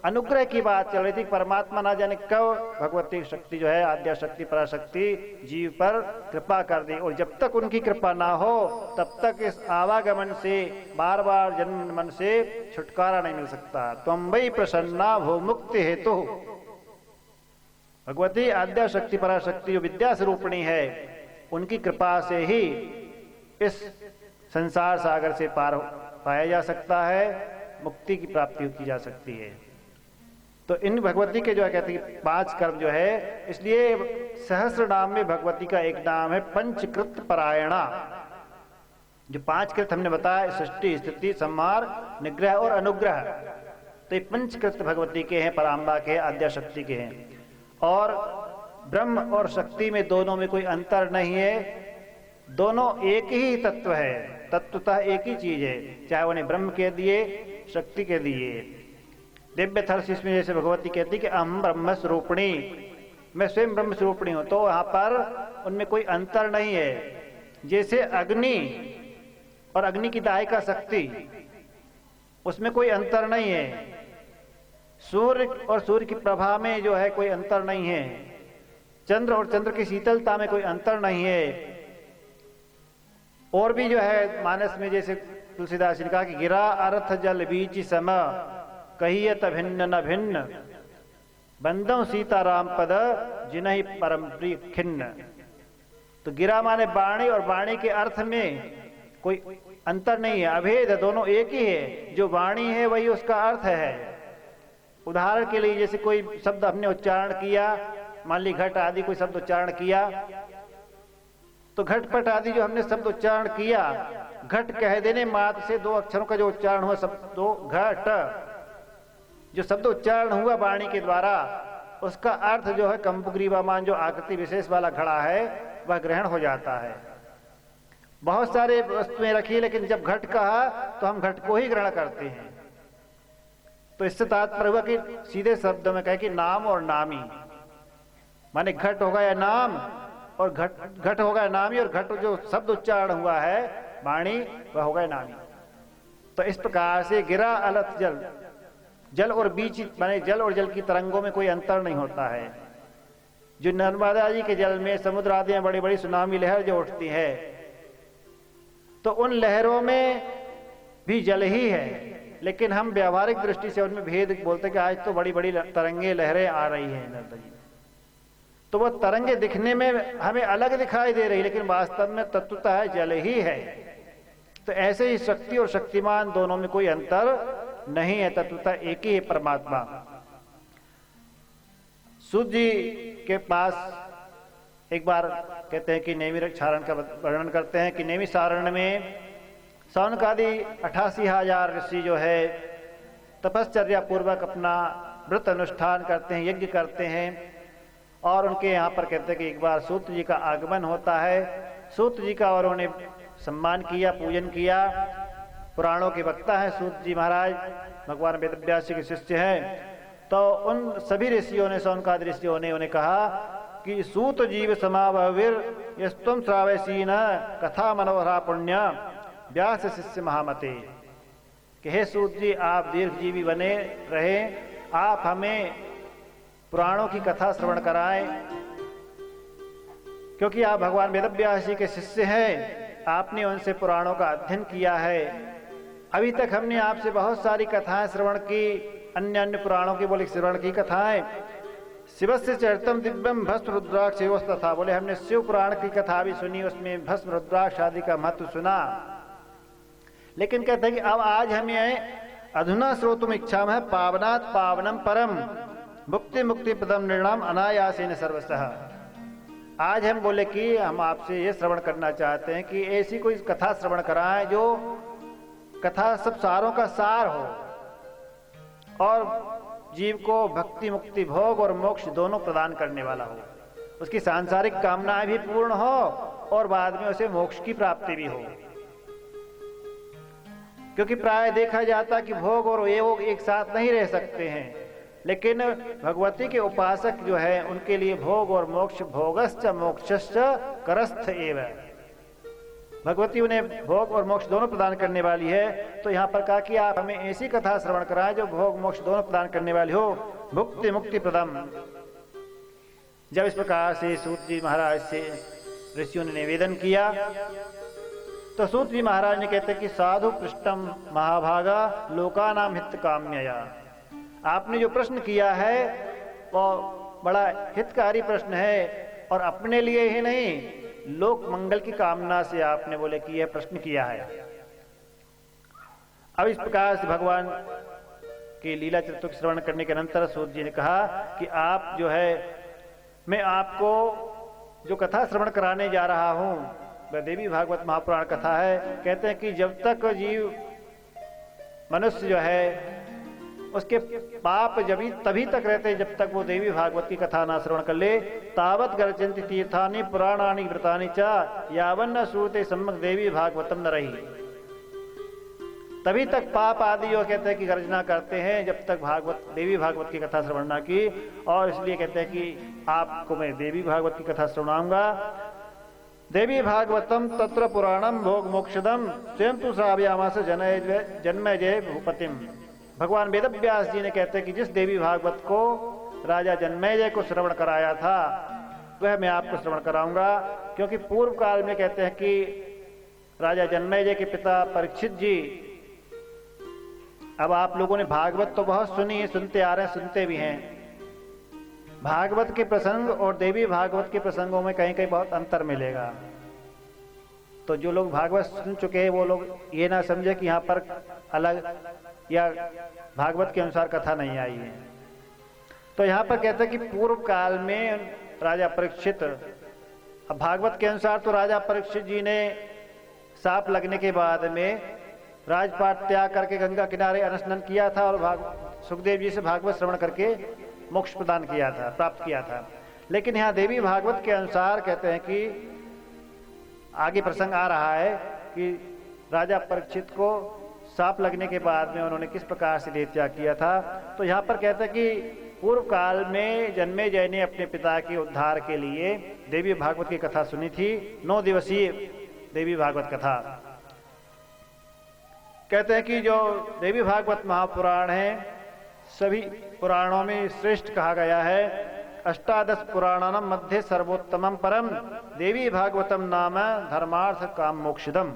अनुग्रह की बात चल रही थी। परमात्मा ना जाने कब भगवती शक्ति जो है, आद्या शक्ति पराशक्ति, जीव पर कृपा कर दी। और जब तक उनकी कृपा ना हो तब तक इस आवागमन से, बार बार जन्म मन से छुटकारा नहीं मिल सकता। त्वं वै प्रसन्ना भो मुक्ति हेतु। भगवती आद्या शक्ति पराशक्ति जो विद्या स्वरूपिणी है, उनकी कृपा से ही इस संसार सागर से पार पाया जा सकता है, मुक्ति की प्राप्ति की जा सकती है। तो इन भगवती के जो है कहते हैं 5 कर्म जो है, इसलिए सहस्र नाम में भगवती का एक नाम है पंचकृत परायणा। जो 5 कृत हमने बताया, सृष्टि, स्थिति, संहार, निग्रह और अनुग्रह, तो ये पंचकृत भगवती के हैं, पराम्बा के हैं, आद्या शक्ति के हैं। और ब्रह्म और शक्ति में दोनों में कोई अंतर नहीं है, दोनों एक ही तत्व है, तत्वतः एक ही चीज है, चाहे उन्हें ब्रह्म कह दिए, शक्ति कह दिए। दिव्य थर्ष इसमें जैसे भगवती कहती कि अहम ब्रह्म स्वरूपिणी, मैं स्वयं ब्रह्म स्वरूपिणी हूं, तो वहां पर उनमें कोई अंतर नहीं है। जैसे अग्नि और अग्नि की दायिका शक्ति, उसमें कोई अंतर नहीं है। सूर्य और सूर्य की प्रभा में जो है कोई अंतर नहीं है। चंद्र और चंद्र की शीतलता में कोई अंतर नहीं है। और भी जो है मानस में जैसे तुलसीदास जी ने कहा कि गिरा अर्थ जल बीच सम कहियत भिन्न न भिन्न बंदों सीताराम पद जिन्हि परम प्रिय खिन्न। तो गिरा माने वाणी, और वाणी के अर्थ में कोई अंतर नहीं है, अभेद, दोनों एक ही है। जो वाणी है वही उसका अर्थ है। उदाहरण के लिए जैसे कोई शब्द हमने उच्चारण किया, मान ली घट आदि कोई शब्द उच्चारण किया, तो घटपट आदि जो हमने शब्द उच्चारण किया, घट कह देने मात्र से दो अक्षरों का जो उच्चारण हुआ, शब्द दो घट, जो शब्द उच्चारण हुआ वाणी के द्वारा, उसका अर्थ जो है कंपुग्रीवामान जो आकृति विशेष वाला घड़ा है वह ग्रहण हो जाता है। बहुत सारे वस्तुएं रखी, लेकिन जब घट कहा तो हम घट को ही ग्रहण करते हैं। तो इससे तात्पर्य हुआ कि सीधे शब्दों में कहे कि नाम और नामी, माने घट होगा या नाम, और घट होगा या नामी, और घट जो शब्द उच्चारण हुआ है वाणी वह होगा नामी। तो इस प्रकार से गिरा अलथ जल, जल और बीच माने जल और जल की तरंगों में कोई अंतर नहीं होता है। जो नर्मदा जी के जल में समुद्र आदि में बड़ी बड़ी सुनामी लहर जो उठती है, तो उन लहरों में भी जल ही है, लेकिन हम व्यावहारिक दृष्टि से उनमें भेद बोलते कि आज तो बड़ी बड़ी तरंगे लहरें आ रही हैं नर्मदा जी, तो वह तरंगे दिखने में हमें अलग दिखाई दे रही, लेकिन वास्तव में तत्वतः है जल ही है। तो ऐसे ही शक्ति और शक्तिमान दोनों में कोई अंतर नहीं है, तत्वतः एक ही है परमात्मा। सूत जी के पास एक बार कहते हैं कि नेमी सारण का वर्णन करते हैं कि नेमी सारण में सौनकादि 88,000 ऋषि जो है तपश्चर्या पूर्वक अपना व्रत अनुष्ठान करते हैं, यज्ञ करते हैं। और उनके यहाँ पर कहते हैं कि एक बार सूत जी का आगमन होता है। सूत जी का और उन्होंने सम्मान किया, पूजन किया। पुराणों के वक्ता है सूत जी महाराज, भगवान वेदव्यास जी के शिष्य हैं। तो उन सभी ऋषियों ने, सौनकादि ऋषियों ने उन्हें कहा कि सूत जीव समावविर यस्तुम श्रावसी न कथा मनोहरा पुण्य व्यास शिष्य महामते, कि हे सूत जी आप दीर्घजीवी बने रहे, आप हमें पुराणों की कथा श्रवण कराएं, क्योंकि आप भगवान वेदव्यास जी के शिष्य हैं, आपने उनसे पुराणों का अध्ययन किया है। अभी तक हमने आपसे बहुत सारी कथाएं श्रवण की, अन्य अन्य पुराणों की बोले श्रवण की कथाएं। शिवस्य चरितम दिव्यम भस्म रुद्राक्ष तथा, बोले हमने शिव पुराण की कथा भी सुनी, उसमें भस्म रुद्राक्ष आदि का महत्व सुना। लेकिन कहते हैं कि अब आज हमें अधुना श्रोतुम इच्छा है पावनात् पावनम परम मुक्ति मुक्ति पदम निर्णाम अनायासेन सर्वसः। आज हम बोले कि हम आपसे ये श्रवण करना चाहते हैं कि ऐसी कोई कथा श्रवण कराएं जो कथा सब सारों का सार हो और जीव को भक्ति मुक्ति भोग और मोक्ष दोनों प्रदान करने वाला हो, उसकी सांसारिक कामनाएं भी पूर्ण हो और बाद में उसे मोक्ष की प्राप्ति भी हो। क्योंकि प्राय देखा जाता कि भोग और योग एक साथ नहीं रह सकते हैं, लेकिन भगवती के उपासक जो है उनके लिए भोग और मोक्ष, भोगश्च मोक्षश्च करस्थ एव, भगवती उन्हें भोग और मोक्ष दोनों प्रदान करने वाली है। तो यहाँ पर कहा कि आप हमें ऐसी कथा श्रवण कराएं जो भोग मोक्ष दोनों प्रदान करने वाली हो, भुक्ति मुक्ति प्रदम। जब इस प्रकार से सूत जी महाराज से ऋषियों ने निवेदन किया तो सूत जी महाराज ने कहते कि साधु पृष्ठम महाभागा लोकानाम हित काम्यया, आपने जो प्रश्न किया है वो बड़ा हितकारी प्रश्न है और अपने लिए ही नहीं लोक मंगल की कामना से आपने बोले कि यह प्रश्न किया है। अब इस प्रकार से भगवान के लीला चरित्र श्रवण करने के अनंतर सूत जी ने कहा कि आप जो है, मैं आपको जो कथा श्रवण कराने जा रहा हूं वह देवी भागवत महापुराण कथा है। कहते हैं कि जब तक जीव मनुष्य जो है उसके पाप तभी तक रहते हैं जब तक वो देवी भागवत की कथा ना श्रवण कर ले। तावत गर्जन्ति तीर्थानि पुराणानि व्रतानि च यावन्न श्रूते सम्यक् देवी भागवतम न रही। तभी तक पाप आदि वो कहते हैं कि गर्जना करते हैं, जब तक भागवत देवी भागवत की कथा श्रवण ना की। और इसलिए कहते हैं कि आपको मैं देवी भागवत की कथा सुनाऊंगा। देवी भागवतम तत्र पुराणम भोग मोक्षदम स्वयं तु श्राव्यामास जन्मजय भूपतिम। भगवान वेदव्यास जी ने कहते हैं कि जिस देवी भागवत को राजा जन्मेजय को श्रवण कराया था वह मैं आपको श्रवण कराऊंगा। क्योंकि पूर्व काल में कहते हैं कि राजा जन्मेजय के पिता परीक्षित जी, अब आप लोगों ने भागवत तो बहुत सुनी है, सुनते आ रहे हैं, सुनते भी हैं। भागवत के प्रसंग और देवी भागवत के प्रसंगों में कहीं कहीं बहुत अंतर मिलेगा। तो जो लोग भागवत सुन चुके हैं वो लोग ये ना समझे कि यहाँ पर अलग या भागवत के अनुसार कथा नहीं आई है। तो यहाँ पर कहते हैं कि पूर्व काल में राजा परीक्षित, अब भागवत के अनुसार तो राजा परीक्षित जी ने सांप लगने के बाद में राजपाट त्याग करके गंगा किनारे अनुस्नान किया था और सुखदेव जी से भागवत श्रवण करके मोक्ष प्रदान किया था, प्राप्त किया था। लेकिन यहाँ देवी भागवत के अनुसार कहते हैं कि आगे प्रसंग आ रहा है कि राजा परीक्षित को सांप लगने के बाद में उन्होंने किस प्रकार से देह त्याग किया था। तो यहाँ पर कहते हैं कि पूर्व काल में जन्मेजय ने अपने पिता के उद्धार के लिए देवी भागवत की कथा सुनी थी। 9 दिवसीय देवी भागवत कथा। कहते हैं कि जो देवी भागवत महापुराण है सभी पुराणों में श्रेष्ठ कहा गया है। 18 पुराणानां मध्ये सर्वोत्तमं परम देवी भागवतम नाम धर्मार्थ काम मोक्षदम।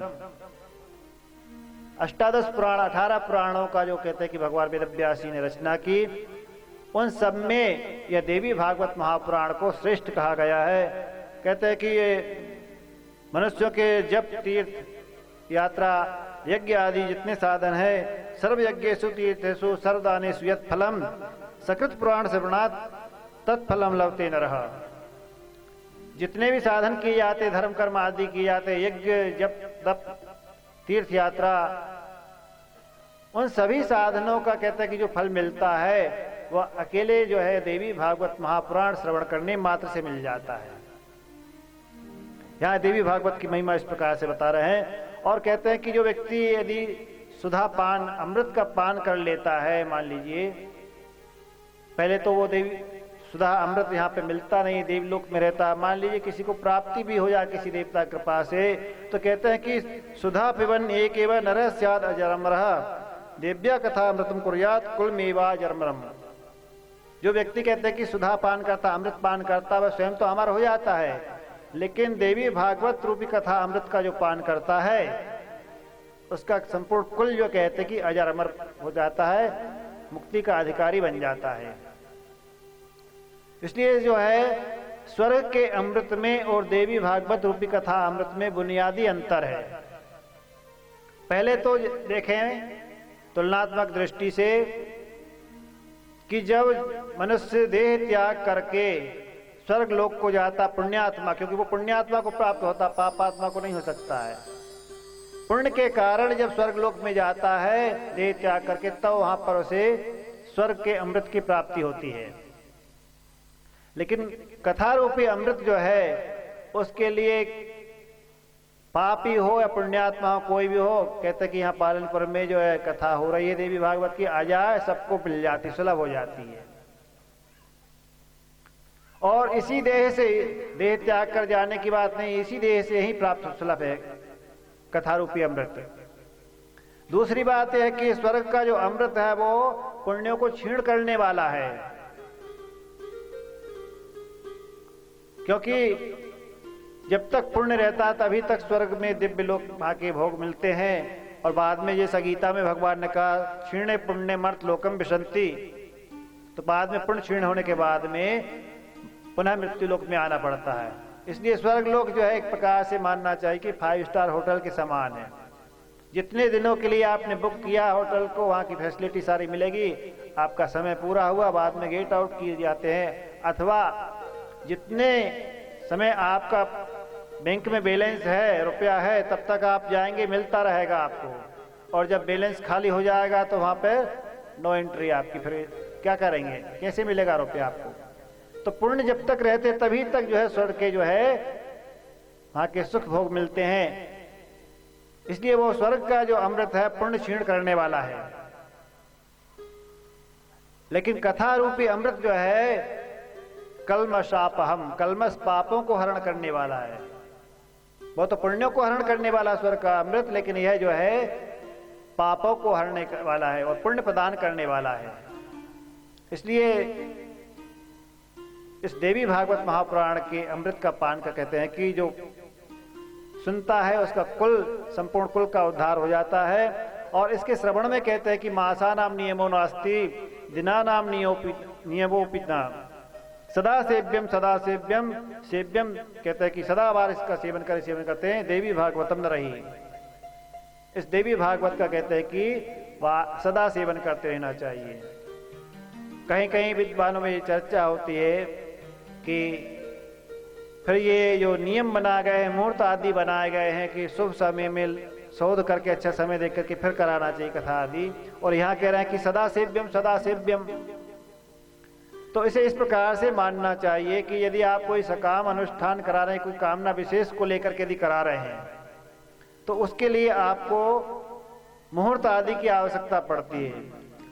18 पुराण, 18 पुराणों का जो कहते हैं कि भगवान वेदव्यास जी ने रचना की, उन सब में यह देवी भागवत महापुराण को श्रेष्ठ कहा गया है। कहते हैं कि ये मनुष्यों के जप, तीर्थ, यात्रा, यज्ञ आदि जितने साधन है, सर्व यज्ञेषु तीर्थेषु सर्वदानेषु यत् फलम सकृत पुराण श्रवणात् तत्फलम लभते नरः। जितने भी साधन किए जाते, धर्म कर्म आदि किए जाते, यज्ञ, जप, तप, तीर्थ यात्रा, उन सभी साधनों का कहते हैं कि जो फल मिलता है वह अकेले जो है देवी भागवत महापुराण श्रवण करने मात्र से मिल जाता है। यहाँ देवी भागवत की महिमा इस प्रकार से बता रहे हैं। और कहते हैं कि जो व्यक्ति यदि सुधा पान, अमृत का पान कर लेता है, मान लीजिए पहले तो वो देवी सुधा अमृत यहाँ पे मिलता नहीं, देवलोक में रहता, मान लीजिए किसी को प्राप्ति भी हो जाए किसी देवता कृपा से, तो कहते हैं कि सुधा पिबन एक एवं नरः स्यात् अजरमरः देव्या कथा अमृतम कुर्यात् कुलमेवा जरमरम। जो व्यक्ति कहते हैं कि सुधा पान करता, अमृत पान करता, वह स्वयं तो अमर हो जाता है, लेकिन देवी भागवत रूपी कथा अमृत का जो पान करता है उसका संपूर्ण कुल जो कहते हैं कि अजर अमर हो जाता है, मुक्ति का अधिकारी बन जाता है। इसलिए जो है स्वर्ग के अमृत में और देवी भागवत रूपी कथा अमृत में बुनियादी अंतर है। पहले तो देखें तुलनात्मक दृष्टि से कि जब मनुष्य देह त्याग करके स्वर्ग लोक को जाता, पुण्यात्मा, क्योंकि वो पुण्यात्मा को प्राप्त होता, पापात्मा को नहीं हो सकता है। पुण्य के कारण जब स्वर्ग लोक में जाता है देह त्याग करके, तब तो वहां पर उसे स्वर्ग के अमृत की प्राप्ति होती है। लेकिन कथा रूपी अमृत जो है उसके लिए पापी हो या पुण्यात्मा हो, कोई भी हो, कहते कि यहाँ पालनपुर में जो है कथा हो रही है देवी भागवत की, आ जाए, सबको मिल जाती, सुलभ हो जाती है। और इसी देह से, देह त्याग कर जाने की बात नहीं, इसी देह से ही प्राप्त सुलभ है कथा रूपी अमृत। दूसरी बात यह है कि स्वर्ग का जो अमृत है वो पुण्यों को क्षीण करने वाला है, क्योंकि जब तक पुण्य रहता तभी तक स्वर्ग में दिव्य लोक के भोग मिलते हैं। और बाद में जैसा गीता में भगवान ने कहा क्षीणे पुण्य मर्त लोकम विशंति, तो बाद में पुण्य क्षीण होने के बाद में पुनः मृत्यु लोक में आना पड़ता है। इसलिए स्वर्ग लोक जो है एक प्रकार से मानना चाहिए कि 5 स्टार होटल के समान है। जितने दिनों के लिए आपने बुक किया होटल को, वहाँ की फैसिलिटी सारी मिलेगी, आपका समय पूरा हुआ बाद में गेट आउट किए जाते हैं, अथवा जितने समय आपका बैंक में बैलेंस है, रुपया है, तब तक आप जाएंगे, मिलता रहेगा आपको। और जब बैलेंस खाली हो जाएगा तो वहाँ पर नो एंट्री आपकी, फिर क्या करेंगे, कैसे मिलेगा रुपया आपको। तो पुण्य जब तक रहते तभी तक जो है स्वर्ग के जो है वहाँ के सुख भोग मिलते हैं। इसलिए वो स्वर्ग का जो अमृत है पुण्य क्षीण करने वाला है। लेकिन कथा रूपी अमृत जो है कल्मशापहम, कल्मस पापों को हरण करने वाला है। वो तो पुण्यों को हरण करने वाला स्वर्ग का अमृत, लेकिन यह जो है पापों को हरने वाला है और पुण्य प्रदान करने वाला है। इसलिए इस देवी भागवत महापुराण के अमृत का पान का कहते हैं कि जो सुनता है उसका कुल, संपूर्ण कुल का उद्धार हो जाता है। और इसके श्रवण में कहते हैं कि मासा नाम नियमो नास्ति दिना नाम नियमोपिता सदा सेव्यम सेव्यम, कहते हैं कि सदा बार इसका सेवन करते हैं। देवी भागवतम न रही, इस देवी भागवत का कहते हैं कि सदा सेवन करते रहना चाहिए। कहीं कहीं विद्वानों में ये चर्चा होती है कि फिर ये जो नियम बना गए हैं, मुहूर्त आदि बनाए गए हैं कि शुभ समय में शोध करके अच्छा समय देख करके फिर कराना चाहिए कथा आदि, और यहाँ कह रहे हैं कि सदा सेव्यम। तो इसे इस प्रकार से मानना चाहिए कि यदि आप कोई सकाम अनुष्ठान करा रहे हैं, कोई कामना विशेष को लेकर के यदि करा रहे हैं, तो उसके लिए आपको मुहूर्त आदि की आवश्यकता पड़ती है।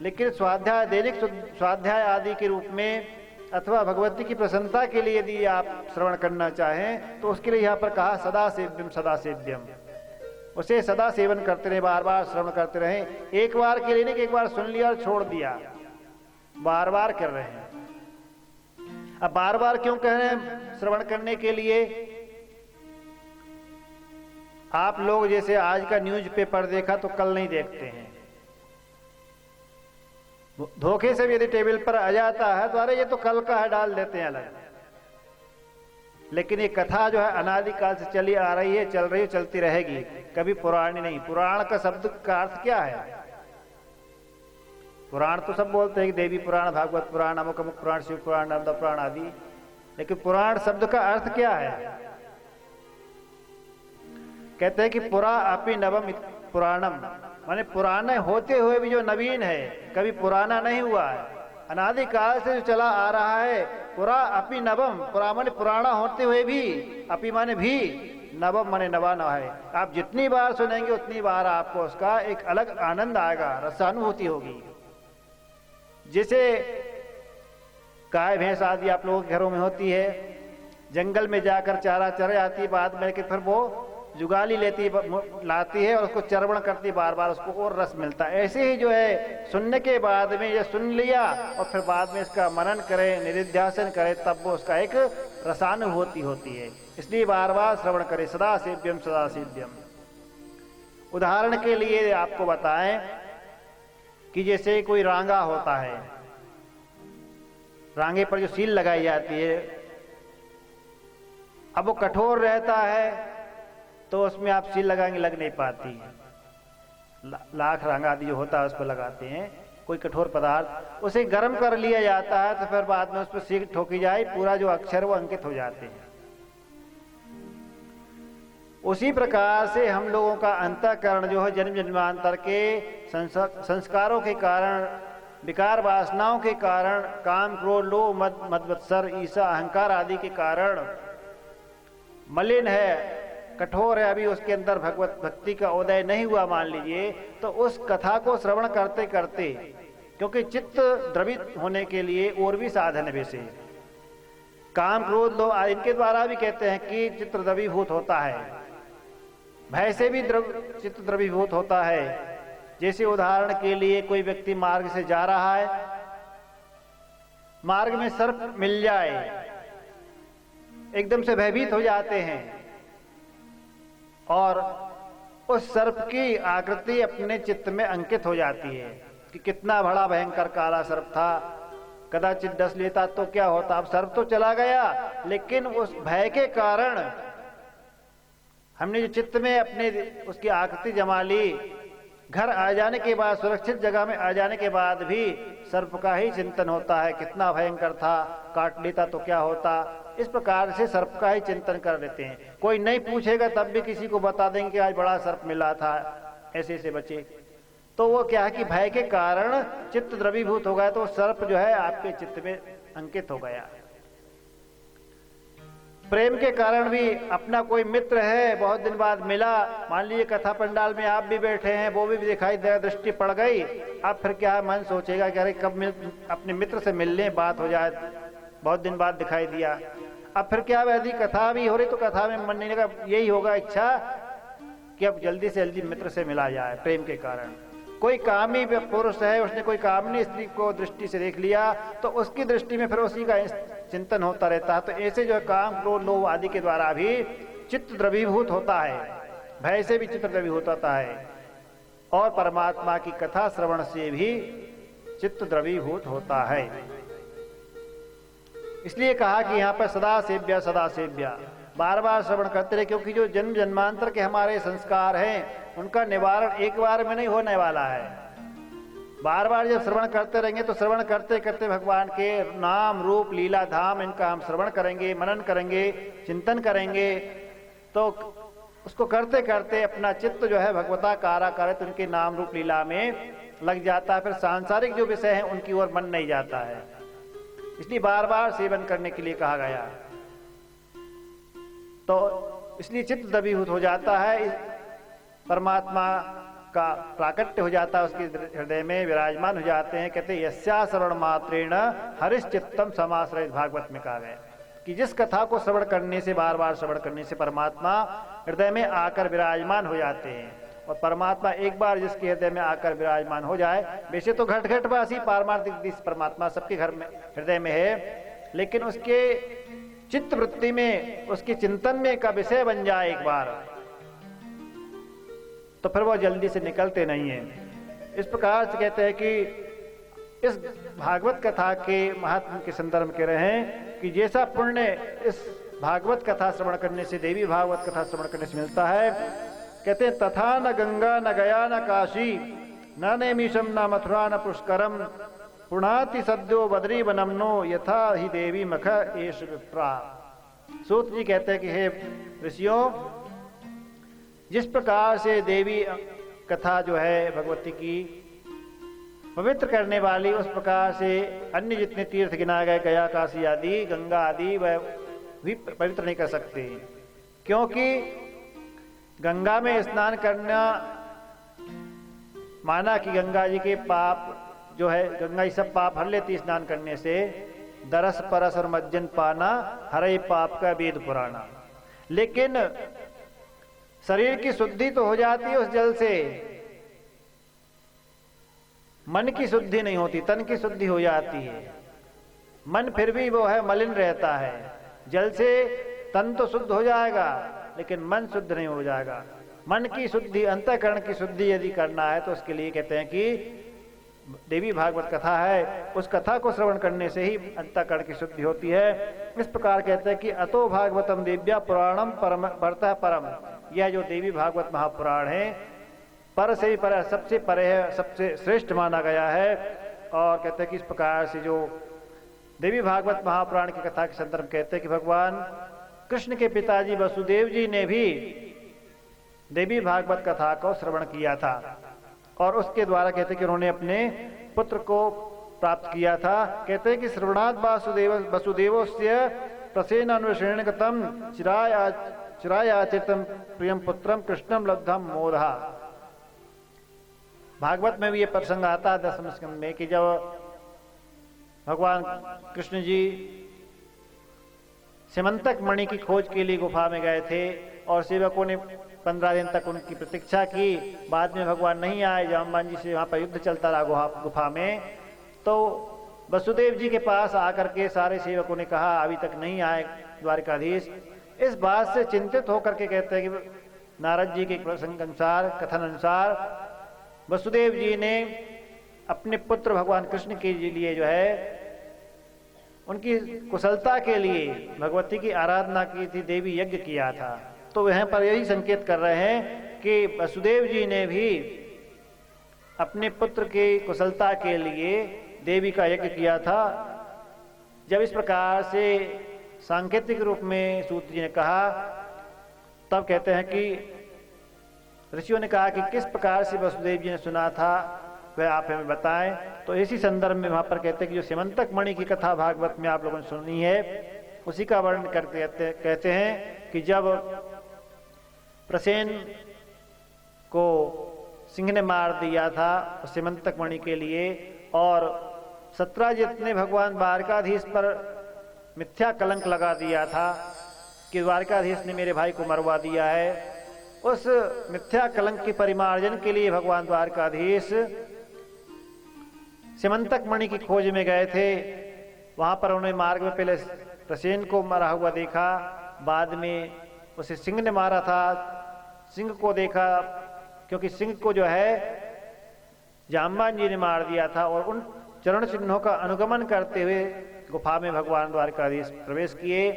लेकिन स्वाध्याय, दैनिक स्वाध्याय आदि के रूप में अथवा भगवती की प्रसन्नता के लिए यदि आप श्रवण करना चाहें तो उसके लिए यहाँ पर कहा सदा सेव्यम। उसे सदा सेवन करते रहे, बार बार श्रवण करते रहे। एक बार के लिए नहीं कि एक बार सुन लिया और छोड़ दिया, बार बार कर रहे हैं। अब बार बार क्यों कह रहे हैं श्रवण करने के लिए? आप लोग जैसे आज का न्यूज़पेपर देखा तो कल नहीं देखते हैं। धोखे से भी यदि टेबल पर आ जाता है तो अरे ये तो कल का है, डाल देते हैं अलग। लेकिन ये कथा जो है अनादिकाल से चली आ रही है, चल रही है, चलती रहेगी, कभी पुरानी नहीं। पुराण का शब्द का अर्थ क्या है? पुराण तो सब बोलते हैं कि देवी पुराण, भागवत पुराण, अमुक अमुक पुराण, शिव पुराण, नर्मदा पुराण आदि, लेकिन पुराण शब्द का अर्थ क्या है? कहते हैं कि पुरा अपि नवम पुराणम, माने पुराने होते हुए भी जो नवीन है, कभी पुराना नहीं हुआ है, अनादिकाल से जो चला आ रहा है। पुरा अपि नवम, पुरा माने पुराना होते हुए भी, अपि माने भी, नवम माने नवाना है। आप जितनी बार सुनेंगे उतनी बार आपको उसका एक अलग आनंद आएगा, रसानुभूति होगी। जैसे गाय भैंस आदि आप लोगों के घरों में होती है, जंगल में जाकर चारा चर आती है, बाद में फिर वो जुगाली लाती है और उसको चरवण करती है, बार बार उसको और रस मिलता है। ऐसे ही जो है सुनने के बाद में ये सुन लिया और फिर बाद में इसका मनन करें, निधिध्यासन करें, तब वो उसका एक रसानुभूति होती है। इसलिए बार बार श्रवण करें। सदा सेव्यम। उदाहरण के लिए आपको बताएं कि जैसे कोई रांगा होता है, रांगे पर जो सील लगाई जाती है, अब वो कठोर रहता है तो उसमें आप सील लगाएंगे, लग नहीं पाती। लाख रांगा आदि जो होता है उस पर लगाते हैं कोई कठोर पदार्थ, उसे गर्म कर लिया जाता है तो फिर बाद में उस पर सील ठोकी जाए, पूरा जो अक्षर वो अंकित हो जाते हैं। उसी प्रकार से हम लोगों का अंतःकरण जो है जन्म जन्मांतर के संस्कारों के कारण, विकार वासनाओं के कारण, काम क्रोध लोभ मद मत्सर ईर्ष्या अहंकार आदि के कारण मलिन है, कठोर है, अभी उसके अंदर भगवत भक्ति का उदय नहीं हुआ मान लीजिए, तो उस कथा को श्रवण करते करते, क्योंकि चित्त द्रवित होने के लिए और भी साधन है। वैसे काम क्रोध लोभ इनके द्वारा भी कहते हैं कि चित्त द्रवीभूत होता है, भय से भी चित्त द्रवीभूत होता है। जैसे उदाहरण के लिए कोई व्यक्ति मार्ग से जा रहा है, मार्ग में सर्प मिल जाए, एकदम से भयभीत हो जाते हैं और उस सर्प की आकृति अपने चित्त में अंकित हो जाती है कि कितना बड़ा भयंकर काला सर्प था, कदाचित डस लेता तो क्या होता। अब सर्प तो चला गया, लेकिन उस भय के कारण हमने जो चित्त में अपने उसकी आकृति जमा ली, घर आ जाने के बाद, सुरक्षित जगह में आ जाने के बाद भी सर्प का ही चिंतन होता है, कितना भयंकर था, काट लेता तो क्या होता। इस प्रकार से सर्प का ही चिंतन कर लेते हैं। कोई नहीं पूछेगा तब भी किसी को बता देंगे कि आज बड़ा सर्प मिला था, ऐसे से बचे। तो वो क्या है कि भय के कारण चित्त द्रवीभूत हो गया, तो सर्प जो है आपके चित्त में अंकित हो गया। प्रेम के कारण भी अपना कोई मित्र है, बहुत दिन बाद मिला, मान लीजिए कथा पंडाल में आप भी बैठे हैं, वो भी दिखाई दे, दृष्टि पड़ गई, अब फिर क्या मन सोचेगा कि अरे कब अपने मित्र से मिल लें, बात हो जाए, बहुत दिन बाद दिखाई दिया। अब फिर क्या, यदि कथा भी हो रही तो कथा में मन नहीं लगा, यही होगा इच्छा कि अब जल्दी से जल्दी मित्र से मिला जाए। प्रेम के कारण कोई कामी पुरुष है, उसने कोई कामनी स्त्री को दृष्टि से देख लिया तो उसकी दृष्टि में फिर उसी का चिंतन होता रहता है। तो ऐसे जो है काम क्रोध लोभ आदि के द्वारा भी चित्त द्रवीभूत होता है, भय से भी चित्त द्रवीभूत होता है, और परमात्मा की कथा श्रवण से भी चित्त द्रवीभूत होता है। इसलिए कहा कि यहाँ पर सदा सेव्या, बार बार श्रवण करते रहे, क्योंकि जो जन्म जन्मांतर के हमारे संस्कार हैं उनका निवारण एक बार में नहीं होने वाला है। बार बार जब श्रवण करते रहेंगे तो श्रवण करते करते भगवान के नाम रूप लीला धाम इनका हम श्रवण करेंगे, मनन करेंगे, चिंतन करेंगे, तो उसको करते करते अपना चित्त जो है भगवता काराकारित उनके नाम रूप लीला में लग जाता है। फिर सांसारिक जो विषय हैं उनकी ओर मन नहीं जाता है। इसलिए बार बार सेवन करने के लिए कहा गया, तो इसलिए चित्त द्रवीभूत हो जाता है, परमात्मा का प्राकट्य हो जाता है, उसके हृदय में विराजमान हो जाते हैं। कहते यस्या श्रवण मात्रेण हरिश्चित्तम समाश्रयित, भागवत में कहा गया कि जिस कथा को श्रवण करने से, बार बार श्रवण करने से परमात्मा हृदय में आकर विराजमान हो जाते हैं। और परमात्मा एक बार जिसके हृदय में आकर विराजमान हो जाए, वैसे तो घट घट वासी पारमार्थिक परमात्मा सबके घर में हृदय में है, लेकिन उसके चित्त वृत्ति में, उसके चिंतन में का विषय बन जाए एक बार, तो फिर वो जल्दी से निकलते नहीं है। इस प्रकार से कहते हैं कि इस भागवत कथा के महात्म के संदर्भ के रहे कि जैसा पुण्य इस भागवत कथा श्रवण करने से, देवी भागवत कथा श्रवण करने से मिलता है, कहते हैं तथा न गंगा न गया न काशी न नैमिषम न मथुरा न पुष्करम पुणाति सद्यो बद्री वनमनो यथा ही देवी मख एष विप्रा। सूत जी कहते हैं कि हे ऋषियों, जिस प्रकार से देवी कथा जो है भगवती की पवित्र करने वाली, उस प्रकार से अन्य जितने तीर्थ गिनाए गए, गया काशी आदि, गंगा आदि, वह भी पवित्र नहीं कर सकते, क्योंकि गंगा में स्नान करना माना कि गंगा जी के पाप जो है, गंगा ही सब पाप हर लेती स्नान करने से। दरस परस और मज्जन पाना हरे पाप का वेद पुराना। लेकिन शरीर की शुद्धि तो हो जाती है उस जल से, मन की शुद्धि नहीं होती, तन की शुद्धि हो जाती है। मन फिर भी वो है मलिन रहता है। जल से तन तो शुद्ध हो जाएगा लेकिन मन शुद्ध नहीं हो जाएगा। मन की शुद्धि, अंतःकरण की शुद्धि यदि करना है तो उसके लिए कहते हैं कि देवी भागवत कथा है, उस कथा को श्रवण करने से ही अंतःकरण की शुद्धि होती है। इस प्रकार कहते हैं कि अतो भागवतम दिव्या पुराणम परम परतः परम, यह जो देवी भागवत महापुराण है पर से भी पर, सबसे परे है, सबसे श्रेष्ठ माना गया है। और कहते हैं कि इस प्रकार से जो देवी भागवत महापुराण की कथा के संदर्भ कहते हैं कि भगवान कृष्ण के पिताजी वसुदेव जी ने भी देवी भागवत कथा को श्रवण किया था, और उसके द्वारा कहते हैं कि उन्होंने अपने पुत्र को प्राप्त किया था। कहते हैं कि श्रवणात् वसुदेवस्य प्रसेन अन्वेषण गतम चिरायाचितम प्रियम पुत्रम कृष्णम लब्धम मोधा। भागवत में भी ये प्रसंग आता है 10वें स्कंद में कि जब भगवान कृष्ण जी सिमंतक मणि की खोज के लिए गुफा में गए थे और सेवकों ने 15 दिन तक उनकी प्रतीक्षा की। बाद में भगवान नहीं आए, जाम्बान जी से वहाँ पर युद्ध चलता रहा गुफा में, तो वसुदेव जी के पास आकर के सारे सेवकों ने कहा अभी तक नहीं आए द्वारिकाधीश। इस बात से चिंतित होकर के कहते हैं कि नारद जी के प्रसंग अनुसार, कथन अनुसार, वसुदेव जी ने अपने पुत्र भगवान कृष्ण के लिए जो है उनकी कुशलता के लिए भगवती की आराधना की थी, देवी यज्ञ किया था। तो वहां पर यही संकेत कर रहे हैं कि वसुदेव जी ने भी अपने पुत्र की कुशलता के लिए देवी का यज्ञ किया था। जब इस प्रकार से सांकेतिक रूप में सूत जी ने कहा, तब कहते हैं कि ऋषियों ने कहा कि किस प्रकार से वसुदेव जी ने सुना था वह आप हमें बताएं। तो इसी संदर्भ में वहां पर कहते हैं कि जो सिमंतक मणि की कथा भागवत में आप लोगों ने सुनी है, उसी का वर्णन करते कहते हैं कि जब प्रसेन को सिंह ने मार दिया था सिमंतक मणि के लिए, और सत्राजित ने भगवान द्वारकाधीश पर मिथ्या कलंक लगा दिया था कि द्वारकाधीश ने मेरे भाई को मरवा दिया है, उस मिथ्या कलंक के परिमार्जन के लिए भगवान द्वारकाधीश सिमंतक मणि की खोज में गए थे। वहां पर उन्होंने मार्ग में पहले प्रसेन को मरा हुआ देखा, बाद में उसे सिंह ने मारा था, सिंह को देखा, क्योंकि सिंह को जो है जाम्बान जी ने मार दिया था, और उन चरण चिन्हों का अनुगमन करते हुए गुफा में भगवान द्वारकाधीश प्रवेश किए।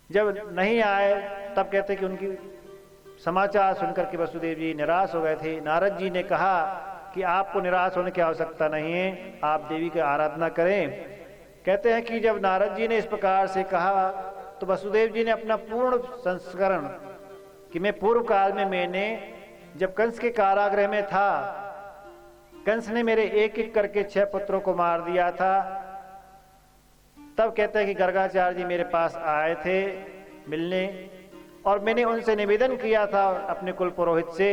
जब नहीं आए तब कहते कि उनकी समाचार सुनकर के वसुदेव जी निराश हो गए थे। नारद जी ने कहा कि आपको निराश होने की आवश्यकता नहीं है, आप देवी की आराधना करें। कहते हैं कि जब नारद जी ने इस प्रकार से कहा तो वसुदेव जी ने अपना पूर्ण संस्करण कि मैं पूर्व काल में मैंने जब कंस के कारागृह में था, कंस ने मेरे एक एक करके 6 पुत्रों को मार दिया था, तब कहते हैं कि गर्गाचार्य जी मेरे पास आए थे मिलने, और मैंने उनसे निवेदन किया था अपने कुल पुरोहित से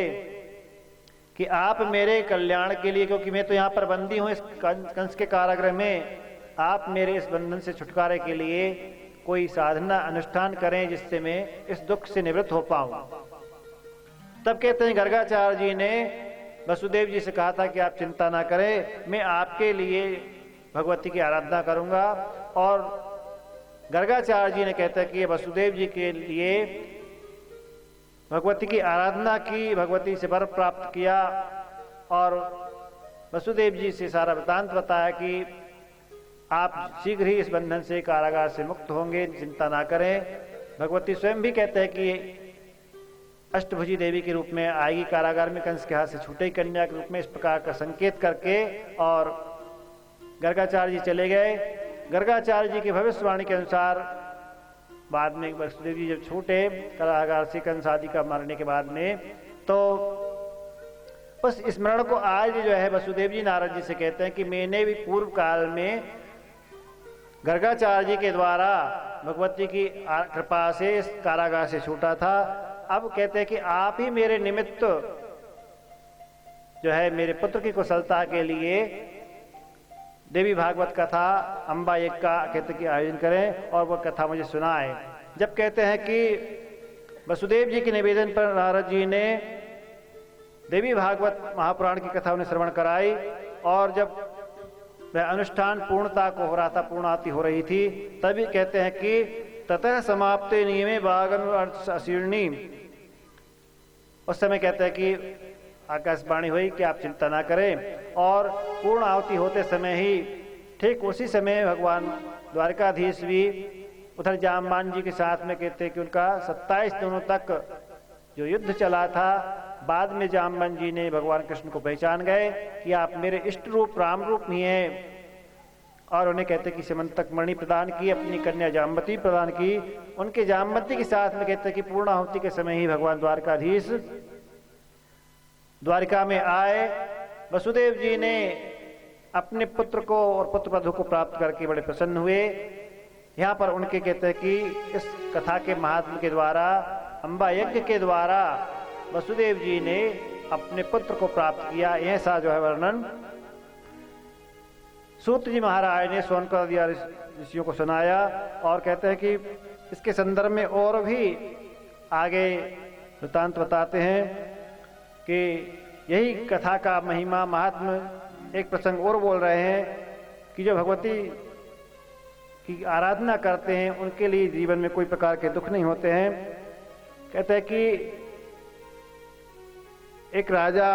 कि आप मेरे कल्याण के लिए, क्योंकि मैं तो यहाँ पर बंदी हूँ इस कंस के कारागृह में, आप मेरे इस बंधन से छुटकारे के लिए कोई साधना अनुष्ठान करें जिससे मैं इस दुख से निवृत्त हो पाऊं। तब कहते हैं गर्गाचार्य जी ने वसुदेव जी से कहा था कि आप चिंता ना करें, मैं आपके लिए भगवती की आराधना करूंगा। और गर्गाचार्य जी ने कहते हैं कि वसुदेव जी के लिए भगवती की आराधना की, भगवती से वर प्राप्त किया, और वसुदेव जी से सारा वृत्तांत बताया कि आप शीघ्र ही इस बंधन से कारागार से मुक्त होंगे, चिंता ना करें। भगवती स्वयं भी कहते हैं कि अष्टभुजी देवी के रूप में आएगी कारागार में, कंस के हाथ से छूटे कन्या के रूप में, इस प्रकार का संकेत करके, और गर्गाचार्य जी चले गए। गर्गाचार्य जी की भविष्यवाणी के अनुसार बाद में वसुदेव जी जब छूटे कारागार से कंस आदि का मारने के बाद में, तो उस स्मरण को आज जो है वसुदेव जी नारद जी से कहते हैं कि मैंने भी पूर्व काल में गर्गाचार्य जी के द्वारा भगवती की कृपा से इस कारागार से छूटा था। अब कहते हैं कि आप ही मेरे निमित्त जो है मेरे पुत्र की कुशलता के लिए देवी भागवत कथा अम्बा यज्ञ का कहते कि आयोजन करें और वह कथा मुझे सुनाए। जब कहते हैं कि वसुदेव जी के निवेदन पर नारद जी ने देवी भागवत महापुराण की कथा उन्हें श्रवण कराई, और जब वह अनुष्ठान पूर्णता को हो रहा था, पूर्णाति हो रही थी, तभी कहते हैं कि ततः समाप्ते नियमे बागन अशीर्णी, उस समय कहते हैं कि आकाशवाणी हुई कि आप चिंता ना करें, और पूर्ण आहुति होते समय ही ठीक उसी समय भगवान द्वारकाधीश भी उधर जाम्बान जी के साथ में कहते हैं कि उनका 27 दिनों तक जो युद्ध चला था, बाद में जाम्बान जी ने भगवान कृष्ण को पहचान गए कि आप मेरे इष्ट रूप राम रूप ही हैं, और उन्हें कहते कि सिमंतक मणि प्रदान की, अपनी कन्या जाम्बती प्रदान की। उनके जाम्बती के साथ में कहते कि पूर्ण आहुति के समय ही भगवान द्वारकाधीश द्वारिका में आए। वसुदेव जी ने अपने पुत्र को और पुत्रवधू को प्राप्त करके बड़े प्रसन्न हुए। यहाँ पर उनके कहते हैं कि इस कथा के महात्म के द्वारा, अम्बा यज्ञ के द्वारा वसुदेव जी ने अपने पुत्र को प्राप्त किया। यह सा जो है वर्णन सूत जी महाराज ने सोनकर ऋषियों को सुनाया, और कहते हैं कि इसके संदर्भ में और भी आगे वृत्तांत बताते हैं कि यही कथा का महिमा महात्म। एक प्रसंग और बोल रहे हैं कि जो भगवती की आराधना करते हैं उनके लिए जीवन में कोई प्रकार के दुख नहीं होते हैं। कहते हैं कि एक राजा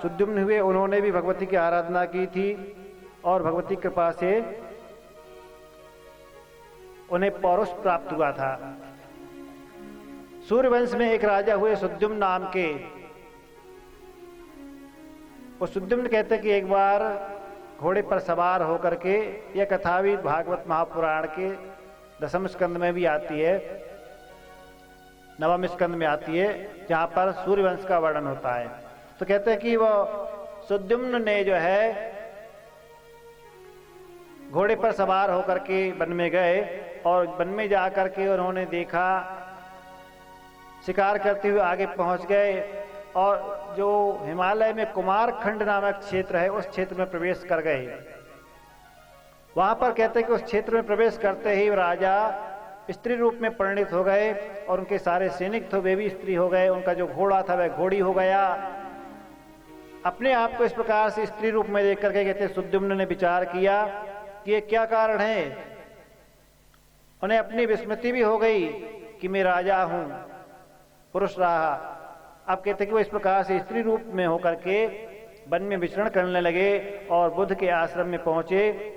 सुद्युम्न हुए, उन्होंने भी भगवती की आराधना की थी, और भगवती की कृपा से उन्हें पौरुष प्राप्त हुआ था। सूर्यवंश में एक राजा हुए सुद्युम्न नाम के। वो सुद्युम्न कहते कि एक बार घोड़े पर सवार होकर के, यह कथा भी भागवत महापुराण के 10वें स्कंद में भी आती है, 9वें स्कंद में आती है, जहां पर सूर्यवंश का वर्णन होता है। तो कहते हैं कि वो सुद्युम्न ने जो है घोड़े पर सवार होकर के वन में गए और वन में जा कर के उन्होंने देखा, शिकार करते हुए आगे पहुंच गए और जो हिमालय में कुमारखंड नामक क्षेत्र है उस क्षेत्र में प्रवेश कर गए। वहां पर कहते हैं कि उस क्षेत्र में प्रवेश करते ही राजा स्त्री रूप में परिणित हो गए और उनके सारे सैनिक थे वे भी स्त्री हो गए, उनका जो घोड़ा था वह घोड़ी हो गया। अपने आप को इस प्रकार से स्त्री रूप में देख करके कहते सुद्युम्न ने विचार किया कि ये क्या कारण है। उन्हें अपनी विस्मृति भी हो गई कि मैं राजा हूं, पुरुष रहा। अब कहते कि वो इस प्रकार से स्त्री रूप में होकर के वन में विचरण करने लगे और बुद्ध के आश्रम में पहुंचे।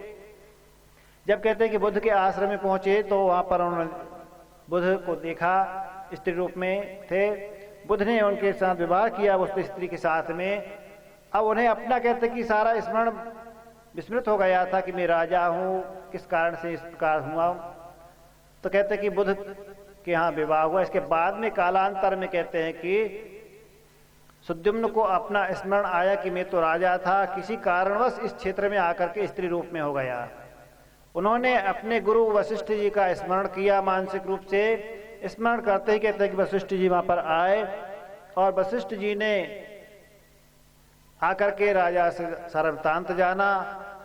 जब कहते हैं कि बुद्ध के आश्रम में पहुंचे तो वहां पर उन्होंने बुद्ध को देखा, स्त्री रूप में थे। बुद्ध ने उनके साथ विवाह किया उस स्त्री के साथ में। अब उन्हें अपना कहते कि सारा स्मरण विस्मृत हो गया था कि मैं राजा हूं, किस कारण से इस प्रकार हुआ। तो कहते कि बुद्ध के यहाँ विवाह हुआ। इसके बाद में कालांतर में कहते हैं कि सुद्युम्न को अपना स्मरण आया कि मैं तो राजा था, किसी कारणवश इस क्षेत्र में आकर के स्त्री रूप में हो गया। उन्होंने अपने गुरु वशिष्ठ जी का स्मरण किया, मानसिक रूप से स्मरण करते ही कहते हैं कि वशिष्ठ जी वहां पर आए और वशिष्ठ जी ने आकर के राजा से सारा वृत्तांत जाना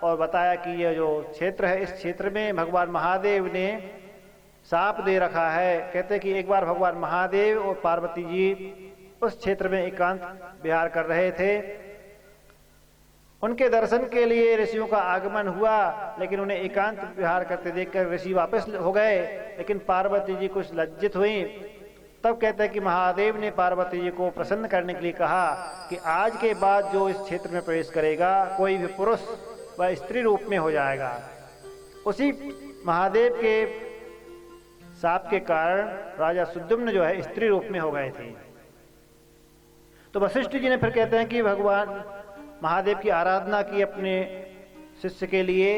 और बताया कि यह जो क्षेत्र है इस क्षेत्र में भगवान महादेव ने साप दे रखा है। कहते कि एक बार भगवान महादेव और पार्वती जी उस क्षेत्र में एकांत विहार कर रहे थे। उनके दर्शन के लिए ऋषियों का आगमन हुआ, लेकिन उन्हें एकांत विहार करते देखकर ऋषि वापस हो गए। लेकिन पार्वती जी कुछ लज्जित हुई। तब कहते हैं कि महादेव ने पार्वती जी को प्रसन्न करने के लिए कहा कि आज के बाद जो इस क्षेत्र में प्रवेश करेगा कोई भी पुरुष वह स्त्री रूप में हो जाएगा। उसी महादेव के शाप के कारण राजा सुद्युम्न जो है स्त्री रूप में हो गए थे। तो वशिष्ठ जी ने फिर कहते हैं कि भगवान महादेव की आराधना की अपने शिष्य के लिए,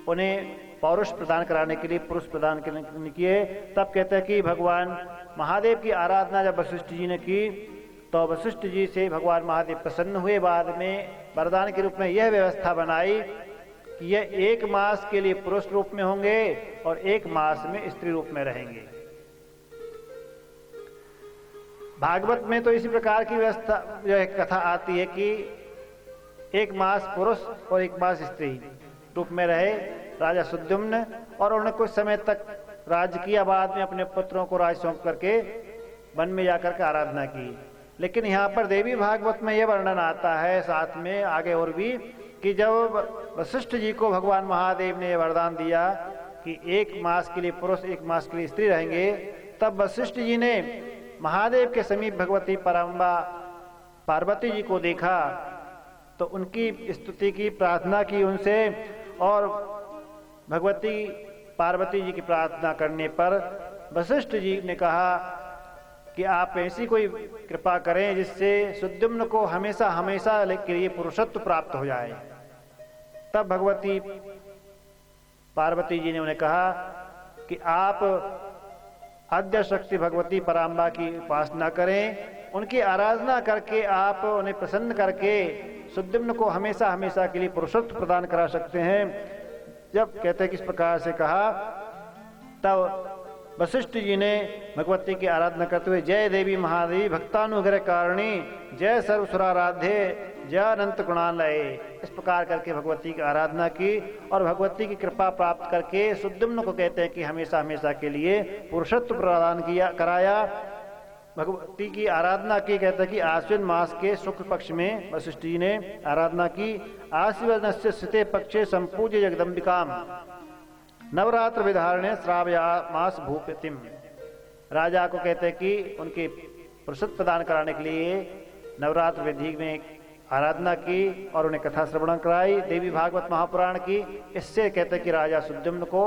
उन्हें पौरुष प्रदान कराने के लिए, पुरुष प्रदान किए। तब कहते हैं कि भगवान महादेव की आराधना जब वशिष्ठ जी ने की तो वशिष्ठ जी से भगवान महादेव प्रसन्न हुए। बाद में वरदान के रूप में यह व्यवस्था बनाई कि यह 1 मास के लिए पुरुष रूप में होंगे और 1 मास में स्त्री रूप में रहेंगे। भागवत में तो इसी प्रकार की व्यवस्था जो है कथा आती है कि 1 मास पुरुष और 1 मास स्त्री रूप में रहे राजा सुद्युम्न, और उन्होंने कुछ समय तक राज्य किया। बाद में अपने पुत्रों को राज सौंप करके वन में जाकर के आराधना की। लेकिन यहाँ पर देवी भागवत में यह वर्णन आता है साथ में आगे और भी कि जब वशिष्ठ जी को भगवान महादेव ने वरदान दिया कि 1 मास के लिए पुरुष 1 मास के लिए स्त्री रहेंगे, तब वशिष्ठ जी ने महादेव के समीप भगवती परम्बा पार्वती जी को देखा तो उनकी स्तुति की, प्रार्थना की उनसे, और भगवती पार्वती जी की प्रार्थना करने पर वशिष्ठ जी ने कहा कि आप ऐसी कोई कृपा करें जिससे सुद्युम्न को हमेशा हमेशा के लिए पुरुषत्व प्राप्त हो जाए। तब भगवती पार्वती जी ने उन्हें कहा कि आप आद्य शक्ति भगवती पराम्बा की उपासना करें, उनकी आराधना करके आप उन्हें प्रसन्न करके सुद्युम्न को हमेशा हमेशा के लिए पुरुषत्व प्रदान करा सकते हैं। जब कहते हैं किस प्रकार से कहा, तब वशिष्ठ जी ने भगवती की आराधना करते हुए जय देवी महादेवी भक्तानुग्रह कारणी जय सर्वसुराराध्ये जय अनंत गुणालय, इस प्रकार करके भगवती की आराधना की और भगवती की कृपा प्राप्त करके सुद्युम्न को कहते हैं कि हमेशा हमेशा के लिए पुरुषत्व प्रदान किया कराया। भगवती की आराधना की, कहते हैं कि आश्विन मास के शुक्ल पक्ष में वशिष्ठ जी ने आराधना की। आश्विनस्य स्थिते पक्षे संपूज्य जगदम्बिकाम नवरात्र विधारणे श्रावया मास भूपतिम। राजा को कहते हैं कि उनके पुरुषत्व प्रदान कराने के लिए नवरात्र विधि में आराधना की और उन्हें कथा श्रवण कराई देवी भागवत महापुराण की। इससे कहते हैं कि राजा सुद्युम्न को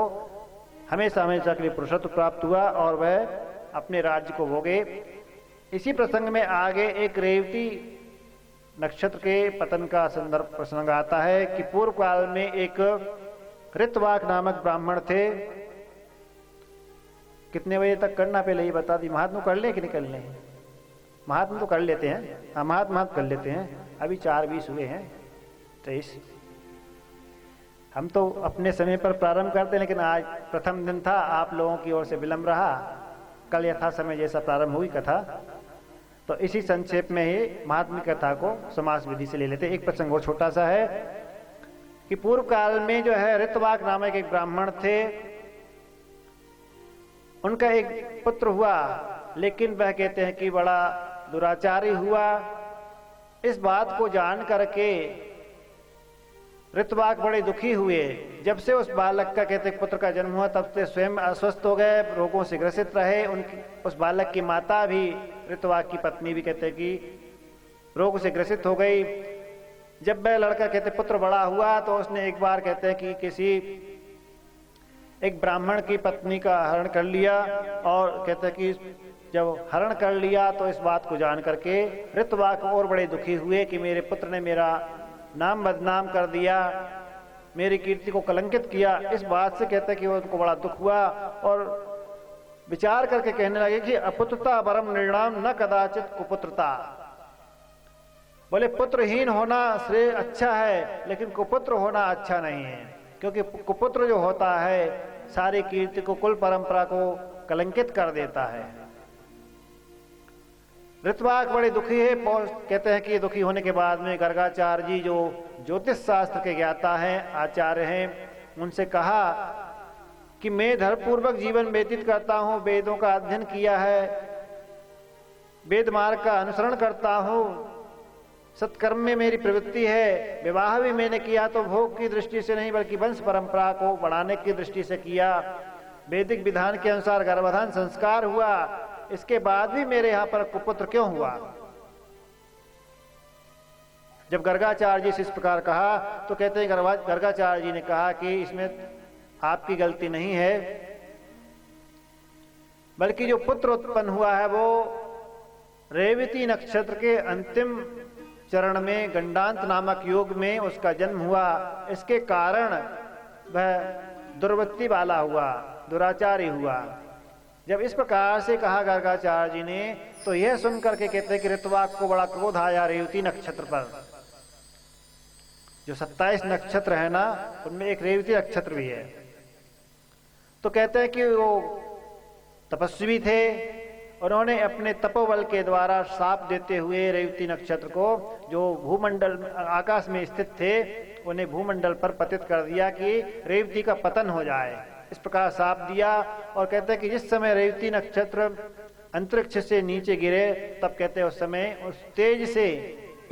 हमेशा हमेशा के लिए पुरुषत्व प्राप्त हुआ और वह अपने राज्य को भोगे। इसी प्रसंग में आगे एक रेवती नक्षत्र के पतन का संदर्भ प्रसंग आता है कि पूर्व काल में एक ऋतवाक नामक ब्राह्मण थे। कितने बजे तक करना पहले ये बता दी। महात्मा कर ले कि नहीं कर ले? महात्मा तो कर लेते हैं, हाँ महात्मा कर लेते हैं। अभी 4:20 हुए हैं, 23। हम तो अपने समय पर प्रारंभ करते हैं, लेकिन आज प्रथम दिन था, आप लोगों की ओर से विलंब रहा। कल यथा समय जैसा प्रारंभ हुई कथा, तो इसी संक्षेप में ही महात्म्य कथा को समास विधि से ले लेते। एक प्रसंग और छोटा सा है कि पूर्व काल में जो है ऋतवाक नामक एक ब्राह्मण थे, उनका एक पुत्र हुआ, लेकिन वह कहते हैं कि बड़ा दुराचारी हुआ। इस बात को जान करके ऋतवाक बड़े दुखी हुए। जब से उस बालक का कहते पुत्र का जन्म हुआ, तब से स्वयं अस्वस्थ हो गए, रोगों से ग्रसित रहे। उनकी उस बालक की माता भी, ऋतवाक की पत्नी भी कहते कि रोग से ग्रसित हो गई। जब वह लड़का कहते पुत्र बड़ा हुआ, तो उसने एक बार कहते हैं कि किसी एक ब्राह्मण की पत्नी का हरण कर लिया, और कहते कि जब हरण कर लिया तो इस बात को जान करके ऋतवाक और बड़े दुखी हुए कि मेरे पुत्र ने मेरा नाम बदनाम कर दिया, मेरी कीर्ति को कलंकित किया। इस बात से कहते कि उनको बड़ा दुख हुआ और विचार करके कहने लगे कि अपुत्रता परम निर्णाम न कदाचित कुपुत्रता। बोले पुत्रहीन होना श्रेय अच्छा है, लेकिन कुपुत्र होना अच्छा नहीं है, क्योंकि कुपुत्र जो होता है सारी कीर्ति को, कुल परंपरा को कलंकित कर देता है। ऋतवाक बड़े दुखी है। कहते हैं कि दुखी होने के बाद में गर्गाचार्य जी, जो ज्योतिष शास्त्र के ज्ञाता हैं, आचार्य हैं, उनसे कहा कि मैं धर्मपूर्वक जीवन व्यतीत करता हूं, वेदों का अध्ययन किया है, वेद मार्ग का अनुसरण करता हूं, सत्कर्म में मेरी प्रवृत्ति है, विवाह भी मैंने किया तो भोग की दृष्टि से नहीं बल्कि वंश परंपरा को बढ़ाने की दृष्टि से किया, वैदिक विधान के अनुसार गर्भाधान संस्कार हुआ, इसके बाद भी मेरे यहां पर कुपुत्र क्यों हुआ। जब गर्गाचार्य जी से इस प्रकार कहा तो कहते हैं गर्गाचार्य जी ने कहा कि इसमें आपकी गलती नहीं है, बल्कि जो पुत्र उत्पन्न हुआ है वो रेवती नक्षत्र के अंतिम चरण में गंडांत नामक योग में उसका जन्म हुआ। इसके कारण वह दुर्वृत्ति वाला हुआ, दुराचारी हुआ। जब इस प्रकार से कहा गर्गाचार्य जी ने, तो यह सुनकर के कहते हैं कि ऋतवाक को बड़ा क्रोध आया रेवती नक्षत्र पर। जो 27 नक्षत्र है ना, उनमें एक रेवती नक्षत्र भी है। तो कहते हैं कि वो तपस्वी थे, उन्होंने अपने तपोबल के द्वारा शाप देते हुए रेवती नक्षत्र को, जो भूमंडल आकाश में स्थित थे, उन्हें भूमंडल पर पतित कर दिया कि रेवती का पतन हो जाए। इस प्रकार शाप दिया। और कहते हैं कि जिस समय रेवती नक्षत्र अंतरिक्ष से नीचे गिरे, तब कहते हैं उस समय उस तेज से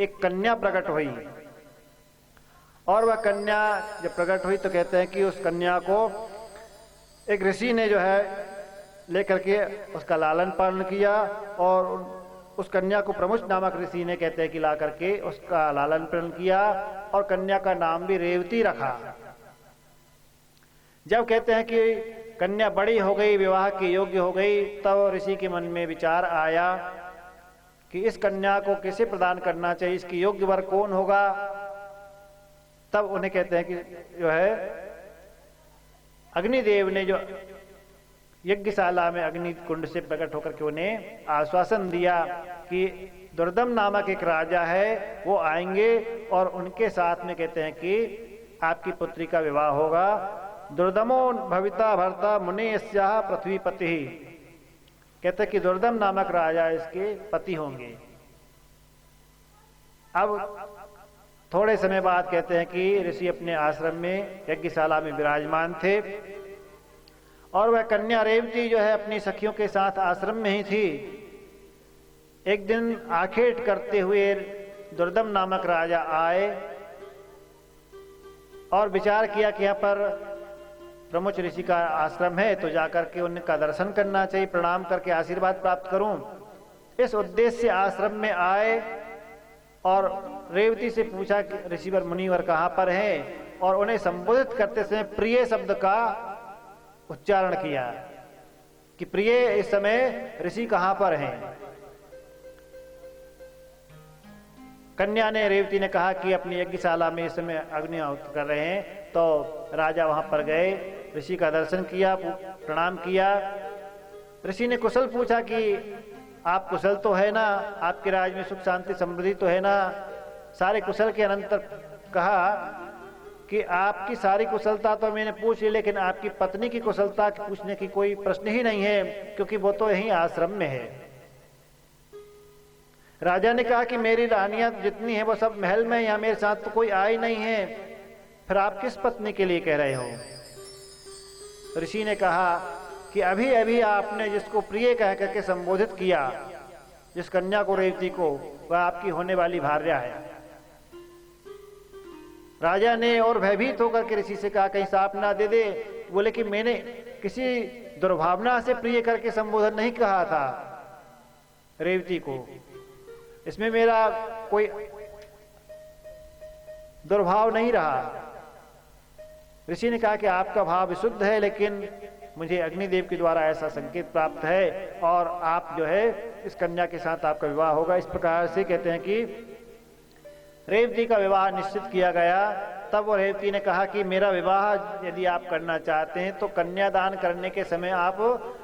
एक कन्या प्रकट हुई। और वह कन्या जब प्रकट हुई तो कहते हैं कि उस कन्या को एक ऋषि ने जो है लेकर के उसका लालन पालन किया, और उस कन्या को प्रमुच नामक ऋषि ने कहते हैं कि ला करके उसका लालन पालन किया, और कन्या का नाम भी रेवती रखा। जब कहते हैं कि कन्या बड़ी हो गई, विवाह के योग्य हो गई, तब ऋषि के मन में विचार आया कि इस कन्या को किसे प्रदान करना चाहिए, इसकी योग्य वर कौन होगा। तब उन्हें कहते हैं कि जो है अग्निदेव ने जो यज्ञशाला में अग्नि कुंड से प्रकट होकर के उन्हें आश्वासन दिया कि दुर्दम नामक एक राजा है, वो आएंगे और उनके साथ में कहते हैं कि आपकी पुत्री का विवाह होगा। दुर्दमो भविता भर्ता मुनि यस्याः पृथ्वीपति। कहते हैं कि दुर्दम नामक राजा इसके पति होंगे। अब थोड़े समय बाद कहते हैं कि ऋषि अपने आश्रम में यज्ञशाला में विराजमान थे, और वह कन्या रेवती जो है अपनी सखियों के साथ आश्रम में ही थी। एक दिन आखेट करते हुए दुर्दम नामक राजा आए और विचार किया कि यहाँ पर प्रमुख ऋषि का आश्रम है, तो जाकर के उनका दर्शन करना चाहिए, प्रणाम करके आशीर्वाद प्राप्त करूं। इस उद्देश्य से आश्रम में आए और रेवती से पूछा कि ऋषिवर मुनिवर कहाँ पर हैं, और उन्हें संबोधित करते समय प्रिय शब्द का उच्चारण किया कि प्रिय इस समय ऋषि कहां पर हैं। कन्या ने, रेवती ने कहा कि अपनी यज्ञशाला में इस समय अग्नि आहुति कर रहे हैं। तो राजा वहां पर गए, ऋषि का दर्शन किया, प्रणाम किया। ऋषि ने कुशल पूछा कि आप कुशल तो है ना, आपके राज में सुख शांति समृद्धि तो है ना। सारे कुशल के अनंतर कहा कि आपकी सारी कुशलता तो मैंने पूछ ली, लेकिन आपकी पत्नी की कुशलता पूछने की कोई प्रश्न ही नहीं है, क्योंकि वो तो यहीं आश्रम में है। राजा ने कहा कि मेरी रानियां जितनी हैं वो सब महल में, यहां मेरे साथ तो कोई आई नहीं है, फिर आप किस पत्नी के लिए कह रहे हो? ऋषि ने कहा कि अभी अभी आपने जिसको प्रिय कह करके संबोधित किया, जिस कन्या को, रेवती को, वह आपकी होने वाली भार्या है। राजा ने और भयभीत होकर के ऋषि से कहा कहीं साप ना दे दे। बोले कि मैंने किसी दुर्भावना से प्रिय करके संबोधन नहीं कहा था रेवती को, इसमें मेरा कोई दुर्भाव नहीं रहा। ऋषि ने कहा कि आपका भाव विशुद्ध है, लेकिन मुझे अग्निदेव के द्वारा ऐसा संकेत प्राप्त है और आप जो है इस कन्या के साथ आपका विवाह होगा। इस प्रकार से कहते हैं कि रेवती का विवाह निश्चित किया गया। तब वो रेवती ने कहा कि मेरा विवाह यदि आप करना चाहते हैं तो कन्यादान करने के समय आप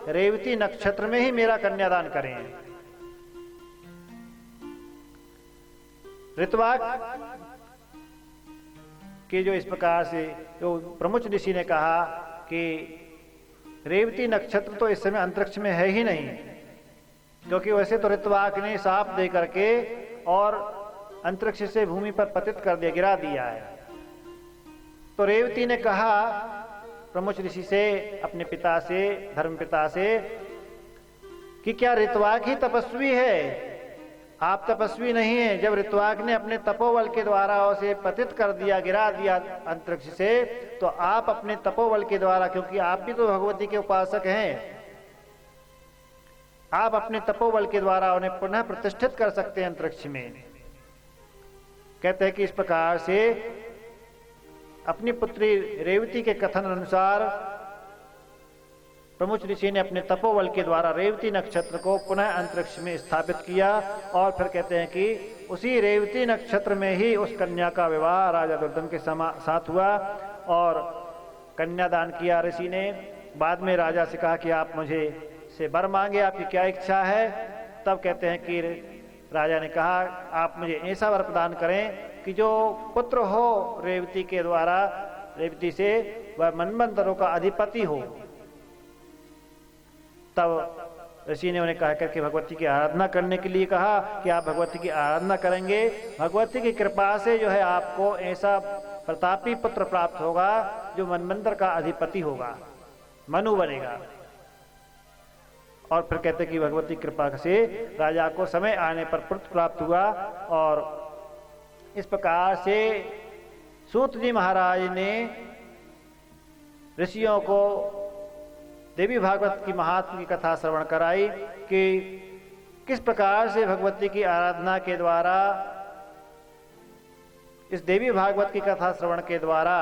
रेवती नक्षत्र में ही मेरा कन्यादान करें। ऋतवाक कि जो इस प्रकार से जो प्रमुख ऋषि ने कहा कि रेवती नक्षत्र तो इस समय अंतरिक्ष में है ही नहीं, क्योंकि वैसे तो ऋतवाक ने साप दे करके और अंतरिक्ष से भूमि पर पतित कर दिया, गिरा दिया है। तो रेवती ने कहा प्रमुख ऋषि से, अपने पिता से, धर्म पिता से, कि क्या ऋतवाक ही तपस्वी है? आप तपस्वी नहीं है। जब ऋतवाक ने अपने तपोबल के द्वारा उसे पतित कर दिया, गिरा दिया अंतरिक्ष से, तो आप अपने तपोबल के द्वारा, क्योंकि आप भी तो भगवती के उपासक हैं, आप अपने तपोबल के द्वारा उन्हें पुनः प्रतिष्ठित कर सकते हैं अंतरिक्ष में। कहते हैं कि इस प्रकार से अपनी पुत्री रेवती के कथन अनुसार प्रमुख ऋषि ने अपने तपोबल के द्वारा रेवती नक्षत्र को पुनः अंतरिक्ष में स्थापित किया। और फिर कहते हैं कि उसी रेवती नक्षत्र में ही उस कन्या का विवाह राजा दुर्योधन के साथ हुआ और कन्यादान किया ऋषि ने। बाद में राजा से कहा कि आप मुझे से वर मांगे, आपकी क्या इच्छा है? तब कहते हैं कि राजा ने कहा आप मुझे ऐसा वर प्रदान करें कि जो पुत्र हो रेवती के द्वारा, रेवती से, वह मनवंतरों का अधिपति हो। तब ऋषि ने उन्हें कहा करके भगवती की आराधना करने के लिए कहा कि आप भगवती की आराधना करेंगे, भगवती की कृपा से जो है आपको ऐसा प्रतापी पुत्र प्राप्त होगा जो मनवंतर का अधिपति होगा, मनु बनेगा। और फिर कहते कि भगवती कृपा से राजा को समय आने पर पुत्र प्राप्त हुआ। और इस प्रकार से सूत जी महाराज ने ऋषियों को देवी भागवत की महात्म की कथा श्रवण कराई कि किस प्रकार से भगवती की आराधना के द्वारा, इस देवी भागवत की कथा श्रवण के द्वारा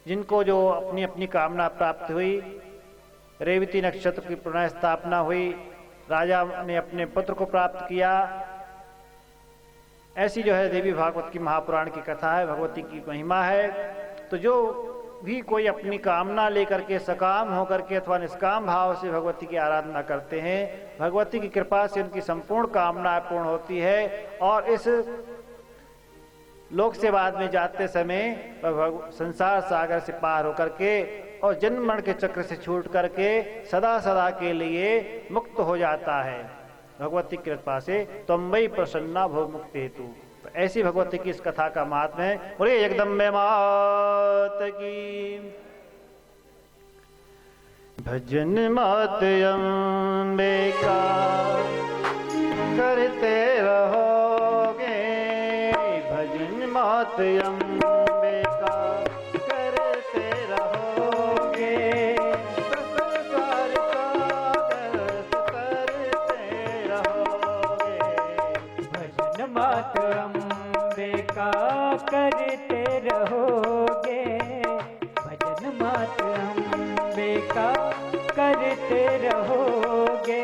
जिनको जो अपनी अपनी कामना प्राप्त हुई, रेवती नक्षत्र की पुनः स्थापना हुई, राजा ने अपने पुत्र को प्राप्त किया, ऐसी जो है देवी भागवत की महापुराण की कथा है, भगवती की महिमा है। तो जो भी कोई अपनी कामना लेकर के सकाम होकर के अथवा निष्काम भाव से भगवती की आराधना करते हैं, भगवती की कृपा से उनकी संपूर्ण कामनाएं पूर्ण होती है। और इस लोक से बाद में जाते समय संसार सागर से पार होकर के और जन्म मरण के चक्र से छूट करके सदा सदा के लिए मुक्त हो जाता है भगवती की कृपा से। तुम वही प्रसन्ना भव मुक्ति हेतु। तो ऐसी भगवती की इस कथा का महात्म है। बोले जगदम्बे मात की। भजन मात अम्बे का करते रहोगे, भजन मात अम्बे का करते रहोगे, संसार सागर तरते रहोगे। भजन मात अम्बे का करते रहोगे, भजन मात अम्बे का करते रहोगे,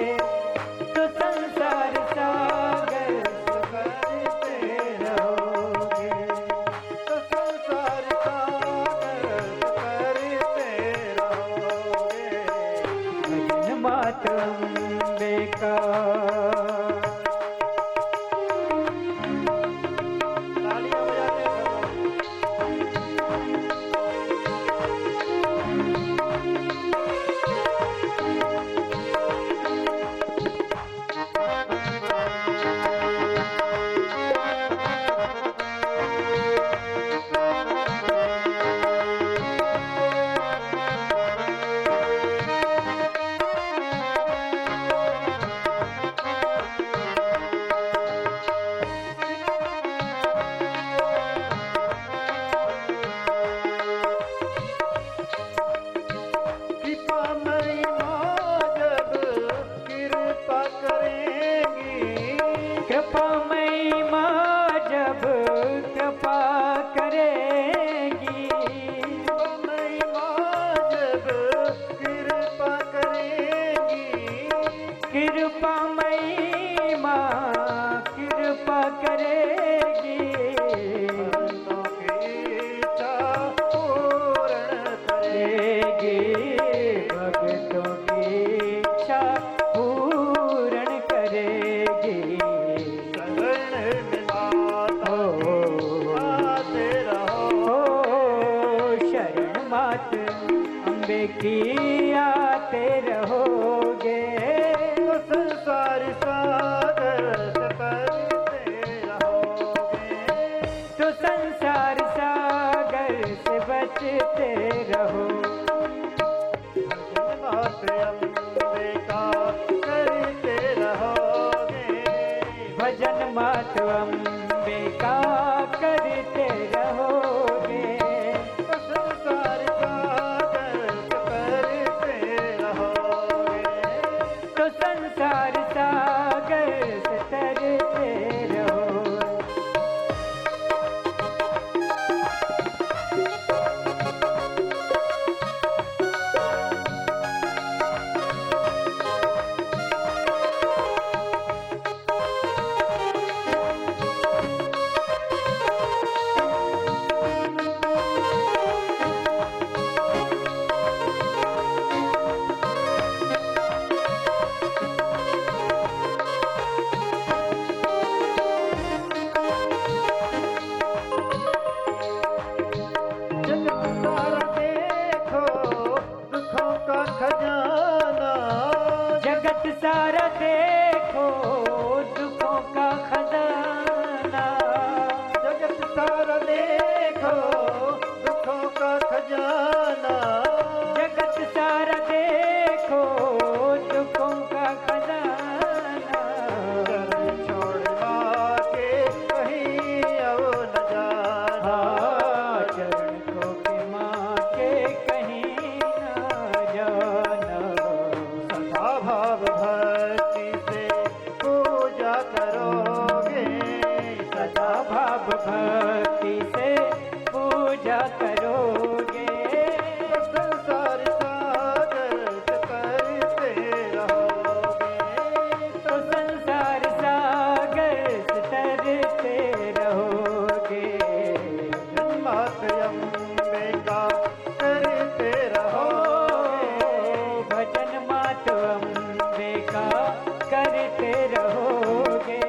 तो संसार सागर करते रहोगे, तो संसार सागर करते रहोगे। भजन मात अम्बे का। तालियां बजाते देखी आते रहोगे, तो संसार सागर से तरते रहोगे, तो संसार सागर से बचते रहो। मात अम्बे का करते रहोगे, भजन मात अम्बे का करते रहोगे, तो संसार सागर से तरते रहोगे, तो संसार सागर से तरते रहो। जगत सारा देखो दुखों का खजाना, जगत सारा देखो दुखों का खजाना, जगत सारा देखो दुखों का खजाना, जगत सारा देखो दुखों का खजाना, चरण छोड़ के कहीं अब न जाना, चरण को के माँ के कहीं न जाना, सदा भाव भक्ति से पूजा करोगे, सदा भाव भक्ति से पूजा करोगे, तो संसार सागर से तरते रहोगे, तो संसार सागर से तरते रहोगे, मात अम्बे का करते रहोगे, भजन मात अम्बे का करते रहोगे,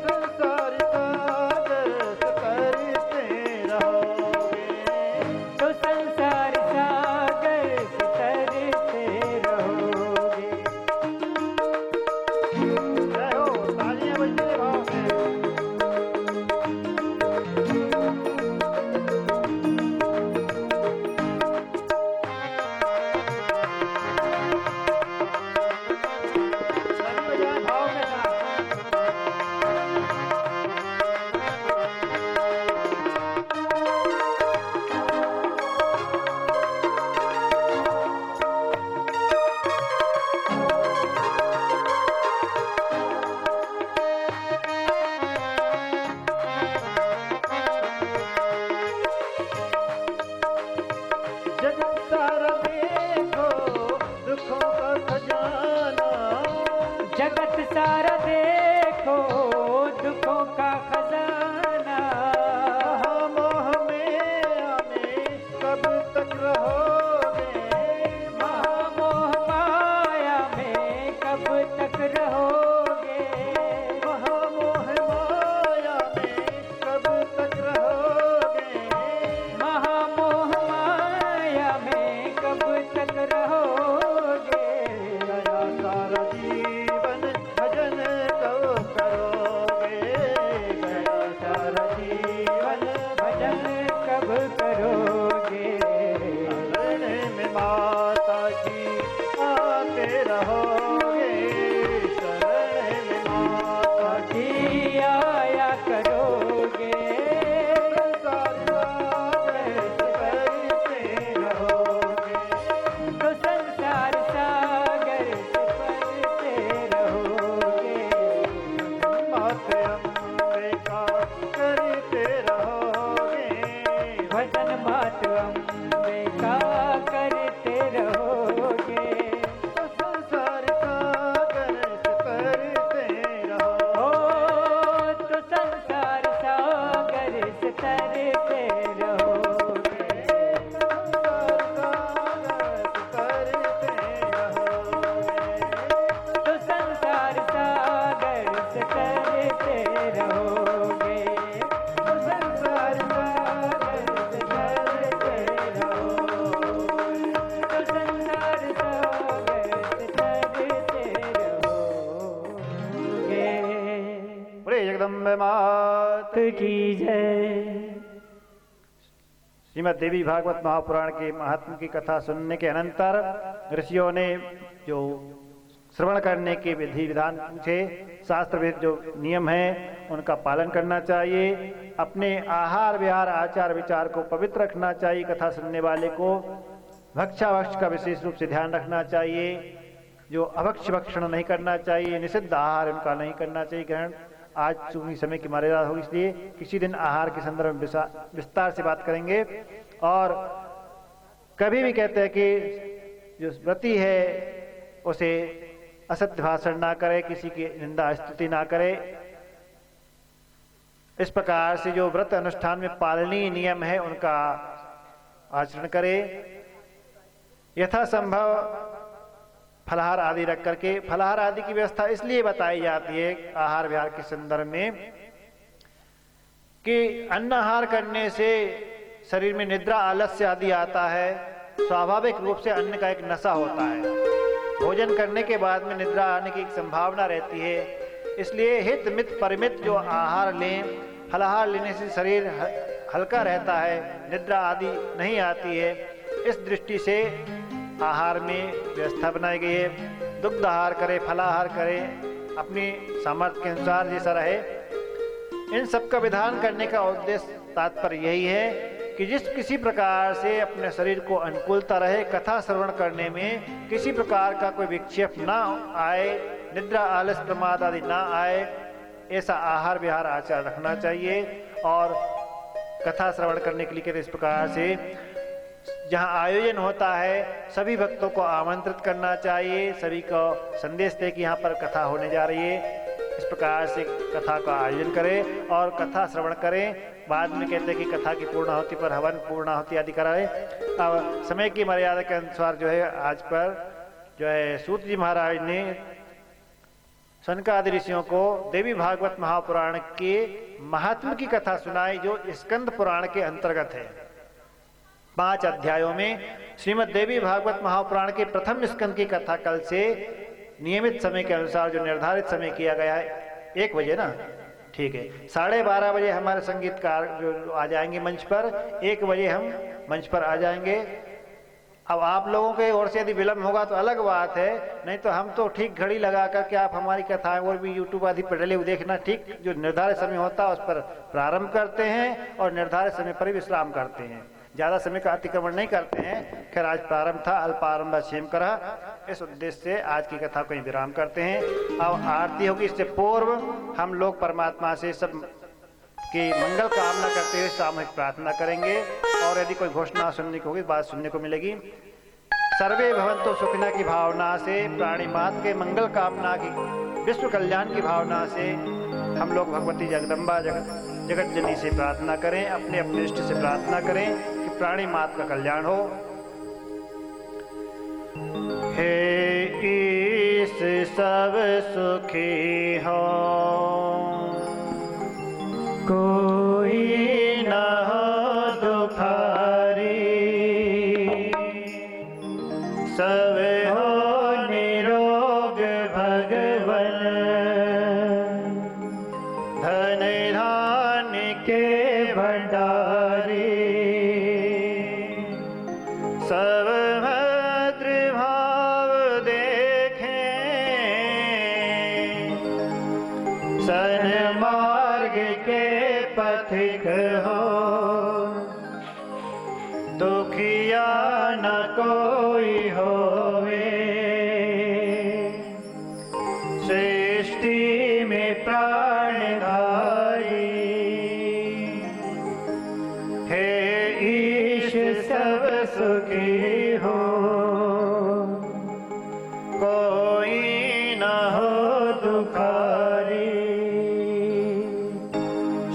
संसार सागर से तरते रहोगे, तो संसार सागर से तरते रहोगे। जय हो, तालियां बजते भाव में। मात की जय। श्रीमद् देवी भागवत महापुराण के महात्म की कथा सुनने के अनंतर ऋषियों ने जो श्रवण करने के विधि विधान पूछे, शास्त्रविद जो नियम हैं उनका पालन करना चाहिए। अपने आहार विहार आचार विचार को पवित्र रखना चाहिए। कथा सुनने वाले को भक्षाभक्ष का विशेष रूप से ध्यान रखना चाहिए। जो अभक्ष भक्षण नहीं करना चाहिए, निषिद्ध आहार उनका नहीं करना चाहिए ग्रहण। आज चूंकि समय की मर्यादा होगी इसलिए किसी दिन आहार के संदर्भ में विस्तार से बात करेंगे। और कभी भी कहते हैं कि जो व्रती है उसे असत्य भाषण ना करे, किसी की निंदा स्तुति ना करे। इस प्रकार से जो व्रत अनुष्ठान में पालनीय नियम है उनका आचरण करे। यथासंभव फलाहार आदि रख करके, फलाहार आदि की व्यवस्था इसलिए बताई जाती है आहार विहार के संदर्भ में कि अन्न आहार करने से शरीर में निद्रा आलस्य आदि आता है। स्वाभाविक रूप से अन्न का एक नशा होता है। भोजन करने के बाद में निद्रा आने की एक संभावना रहती है। इसलिए हित मित परिमित जो आहार लें, फलाहार लेने से शरीर हल्का रहता है, निद्रा आदि नहीं आती है। इस दृष्टि से आहार में व्यवस्था बनाई गई है। दुग्ध आहार करे, फलाहार करे, अपनी सामर्थ्य के अनुसार जैसा रहे। इन सब का विधान करने का उद्देश्य तात्पर्य यही है कि जिस किसी प्रकार से अपने शरीर को अनुकूलता रहे, कथा श्रवण करने में किसी प्रकार का कोई विक्षेप ना आए, निद्रा आलस प्रमाद आदि ना आए, ऐसा आहार विहार आचार रखना चाहिए। और कथा श्रवण करने के लिए कहते इस प्रकार से जहाँ आयोजन होता है सभी भक्तों को आमंत्रित करना चाहिए, सभी को संदेश दे कि यहाँ पर कथा होने जा रही है। इस प्रकार से कथा का आयोजन करें और कथा श्रवण करें। बाद में कहते हैं कि कथा की पूर्णाहुति पर हवन पूर्णाहुति आदि कराए। अब समय की मर्यादा के अनुसार जो है आज पर जो है सूत जी महाराज ने सनकादि ऋषियों को देवी भागवत महापुराण के महात्म की कथा सुनाई, जो स्कंद पुराण के अंतर्गत है। 5 अध्यायों में श्रीमद् देवी भागवत महापुराण के प्रथम स्कंद की कथा कल से नियमित समय के अनुसार जो निर्धारित समय किया गया है 1 बजे ना, ठीक है, 12:30 बजे हमारे संगीतकार जो आ जाएंगे मंच पर, 1 बजे हम मंच पर आ जाएंगे। अब आप लोगों के ओर से यदि विलम्ब होगा तो अलग बात है, नहीं तो हम तो ठीक घड़ी लगा करके आप हमारी कथाएं और भी यूट्यूब आदि पर डले हुए देखना, ठीक जो निर्धारित समय होता है उस पर प्रारंभ करते हैं और निर्धारित समय पर ही विश्राम करते हैं। ज़्यादा समय का अतिक्रमण नहीं करते हैं। खैर आज प्रारंभ था, अल्पारंभ क्षेम करा, इस उद्देश्य से आज की कथा को विराम करते हैं। अब आरती होगी, इससे पूर्व हम लोग परमात्मा से सब की मंगल कामना करते हुए सामूहिक प्रार्थना करेंगे। और यदि कोई घोषणा सुनने को होगी, बात सुनने को मिलेगी। सर्वे भवन्तु सुखिनः की भावना से, प्राणी मात्र के मंगल कामना की, विश्व कल्याण की भावना से हम लोग भगवती जगदम्बा जगत जननी से प्रार्थना करें, अपने अपने इष्ट से प्रार्थना करें कि प्राणी मात्र का कल्याण हो। हे ईश सब सुखी हो, कोई न हो दुखारी, सब हो निरोग भगवन, धन धान्य के भंडारी, सब भद्र भाव देखें, सन्मार्ग के पथिक हो, दुखिया न कोई होवे, सृष्टि में प्राणधारी, हे ईश सब सुखी हो, कोई न हो दुखारी,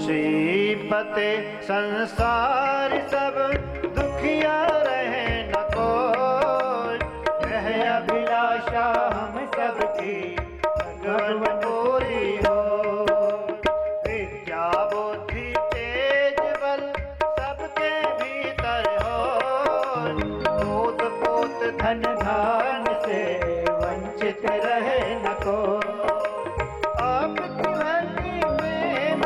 श्रीपते संसार सब दुखिया रहे न कोई, यह अभिलाषा हम सबकी भगवन पूरी हो, विद्या बुद्धि तेज बल सबके भीतर हो, दूध पूत धन धान से वंचित रहे न को, आप तुम्हारी प्रेम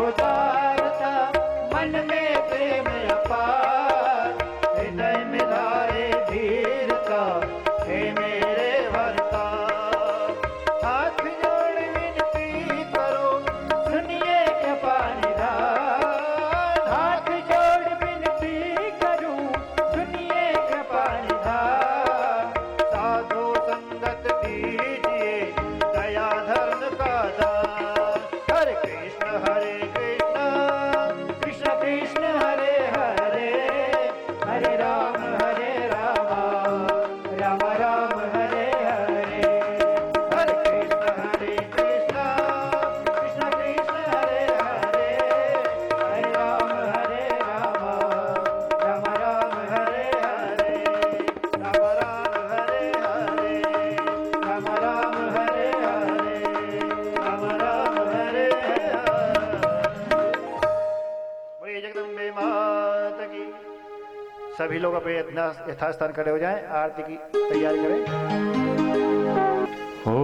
उदारता मन में प्रेम अपार हृदय में धारे धीरता हे मेरे भरता हाथ जोड़ विनती करो सुनिए कृपा निधान हाथ जोड़ विनती करूं सुनिए कृपा निधान साधु संगत दीजिए दया धर्म का दान हरे कृष्ण कृष्ण कृष्ण हरे हरे हरे राम राम राम हरे हरे हरे कृष्ण कृष्ण कृष्ण हरे हरे हरे राम राम राम हरे हरे राम राम हरे हरे राम राम हरे हरे राम राम हरे हरे बोलिए जगदम्बे माता की। सभी लोग अपने यथास्थान खड़े हो जाएं, आरती की तैयारी करें। ॐ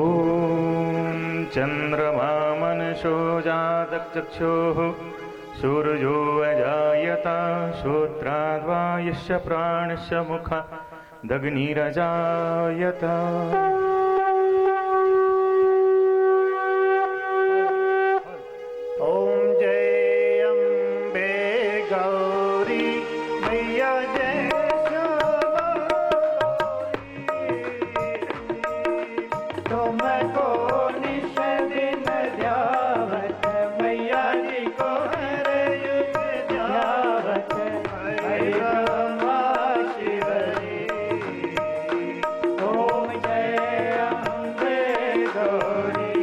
चन्द्रमा मनसो जातचक्षुः सूर्यो अजायता श्रोत्राद्वायुष्य प्राणस्य मुखादग्निरजायत ओम जय अम्बे गौरी मैया जय श्यामा तुमको निश दिन ध्यावत मैया जी को हरे युग ध्यावत हरे रमा शिवरी ओम जय अम्बे गौरी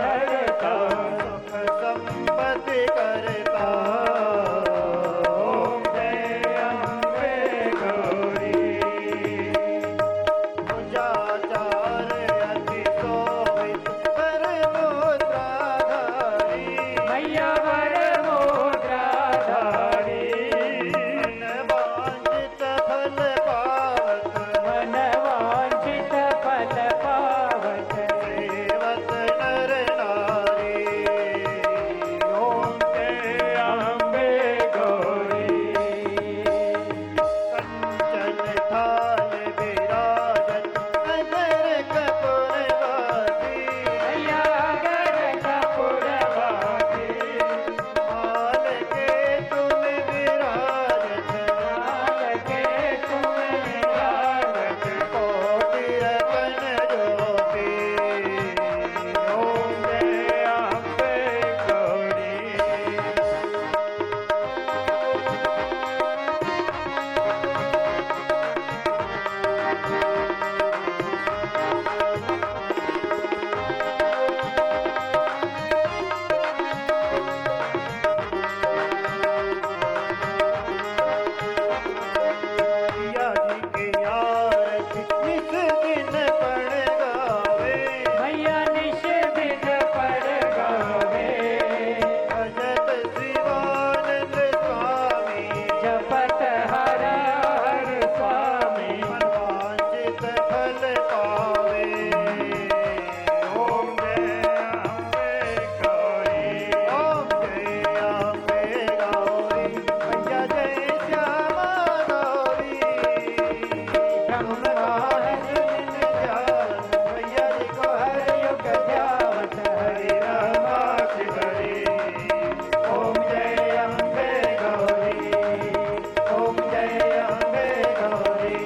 हरता सुख संपत्ति करता ओम जय अम्बे गौरी भुजाचार अति शोभित कर मुद्राधारी मैया वर मुद्राधारी मन वांछित फल पावत मन वांछित फल पावत सेवत नर नारी ओम जय अम्बे गौरी कंचन थाल विराजत अगर कपूरवासी मैया अगर कपूरवासी माल के तुम विराजत माल के तुम विराजत कोटि रतन ज्योति ओम जय अम्बे गौरी मैया जी के आरती निस दिन पड़ गावे मैया निश दिन पड़ गावे भजत शिवानंद स्वामी जपत हर हर स्वामी मनवांछित फल पावे ओम जय अम्बे गौरी ओम जय अम्बे गौरी मैया जय श्यामा गौरी मैया जी को हर युग ध्यावत हरि रमा शिवरी ओम जय अम्बे गौरी ओम जय अम्बे गौरी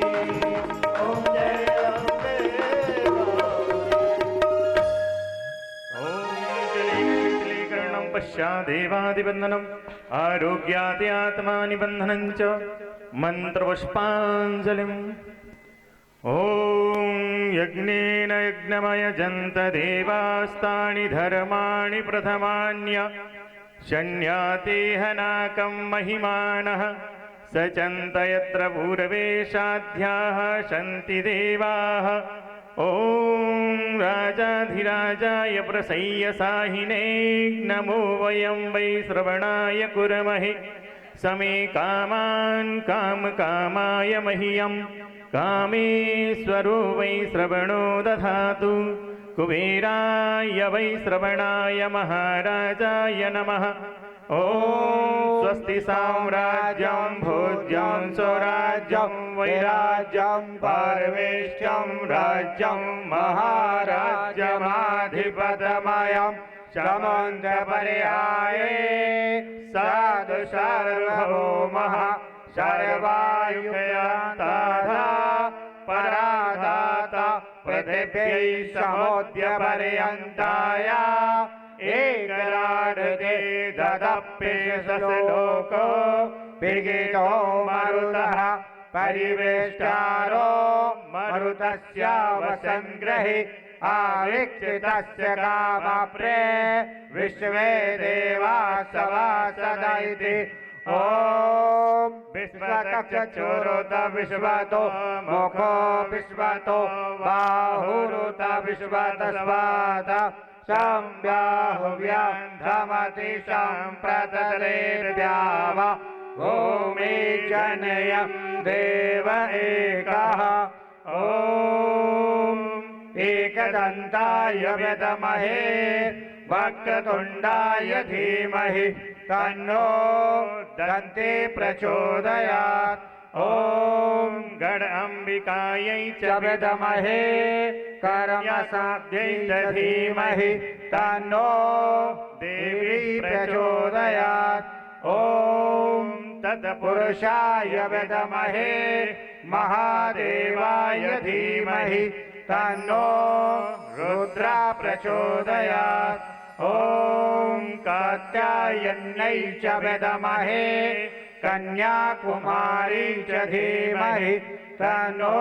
ओम जय अम्बे शीतलीकरणं पश्चादेवादिबन्धनम् आरोग्यादि आत्मानिबन्धनं च मन्त्रपुष्पाञ्जलिम् ॐ यज्ञेन यज्ञमयजन्त देवास्तानि धर्माणि प्रथमान्य शन्यातेहनाकं महिमानः सचन्त यत्र पूर्वे साध्याः सन्ति देवाः ॐ राजाधिराजाय प्रसय्य साहिने नमो वयं वै श्रवणाय कुर्महे समे कामान् कामकामाय मह्यं कामेश्वरो वै श्रवणो दधातु कुबेराय वै श्रवणाय महाराजाय नमः ॐ स्वस्ति साम्राज्यं भोज्यं स्वराज्यं वैराज्यं पारमेष्ठ्यं राज्यं महाराज्यमाधिपतमयं समन्तपर्याये साधु सार्वभौमः सर्वायुक्ताधा परादाता पृथिव्यै समुद्यपर्यन्ताय एकराडते ददप्येषलोको विगितो मरुतः परिवेष्टारो मरुतस्यावसङ्ग्रहि आविक्षितस्य कामप्रे विश्वे देवा सवासद इति ॐ विश्वकक्षचोरुत विश्वतो मुखो विश्वतो बाहुरुत विश्वतस्वाद संव्याहुव्यान्धमति सम्प्रतलेर्द्याव भूमि जनयं देव एकः ॐ एकदन्ताय विद्महे वक्रतुण्डाय धीमहि तन्नो दन्ते प्रचोदयात् ॐ गण अम्बिकायै च विद्महे कर्मसाध्यै च धीमहि तन्नो देवी प्रचोदयात् ॐ तत्पुरुषाय विद्महे महादेवाय धीमहि तन्नो रुद्र प्रचोदयात् ॐ कात्यायन्यै च विद्महे कन्याकुमारी च धीमहि तन्नो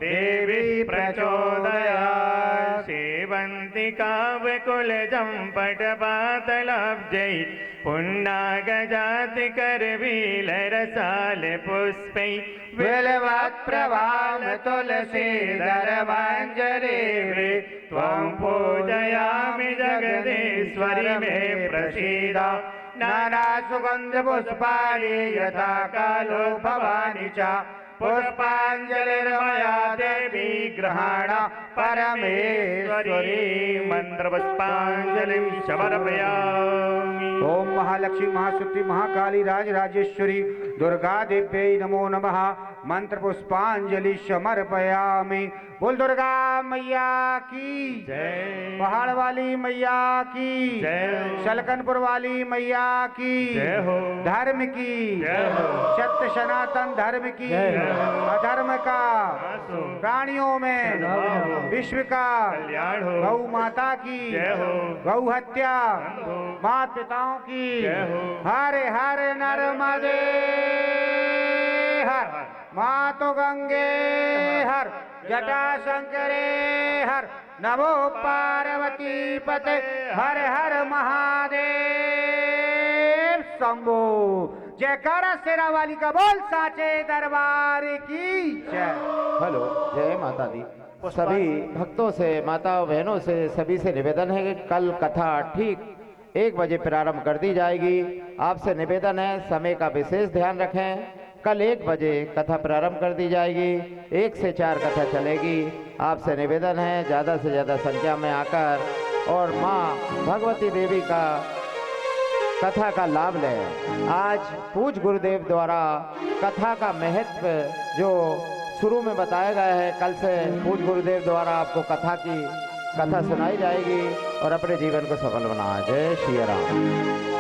देवी प्रचोदयात् सेवन्ति काव्यकुलजं पटपातलाब्जै पुण्डागजाति करवीलरसाल पुष्पै बिल्वत्प्रभां तुलसीधरमञ्जरीरे त्वं पूजयामि जगदीश्वरि मे प्रसीद नानासुगन्धपुष्पाणि यथा कालो भवानि च पुष्पाञ्जलिर्मया देवी गृहाण परमेश्वरी मन्त्रपुष्पाञ्जलिं समर्पयामि। ओम महालक्ष्मी महाशक्ति महाकाली राजराजेश्वरी दुर्गा देव्यै नमो नमः। मंत्र पुष्पांजलि समर्पयामि। बोल दुर्गा मैया की जय। पहाड़ वाली मैया की जय। शलकनपुर वाली मैया की जय हो। धर्म की जय हो। सत्य सनातन धर्म की जय हो। अधर्म का नासो। प्राणियों में सद्भाव। विश्व का कल्याण हो। गौ माता की जय हो। गौ हत्या बंद हो। माता पिताओं की जय हो। हरे हरे नर्मदे हर मातो गंगे हर जटा शंकरे हर नमो पार्वती पते हर हर महादेव शंभो। जयकारा शेरा वाली का बोल साचे दरबार की जय। हेलो, जय माता दी। सभी भक्तों से, माताओं बहनों से, सभी से निवेदन है कि कल कथा ठीक 1 बजे प्रारंभ कर दी जाएगी। आपसे निवेदन है समय का विशेष ध्यान रखें। कल 1 बजे कथा प्रारंभ कर दी जाएगी, 1 से 4 कथा चलेगी। आपसे निवेदन है ज़्यादा से ज़्यादा संख्या में आकर और माँ भगवती देवी का कथा का लाभ लें। आज पूज गुरुदेव द्वारा कथा का महत्व जो शुरू में बताया गया है, कल से पूज गुरुदेव द्वारा आपको कथा सुनाई जाएगी और अपने जीवन को सफल बनाएं। जय श्री राम।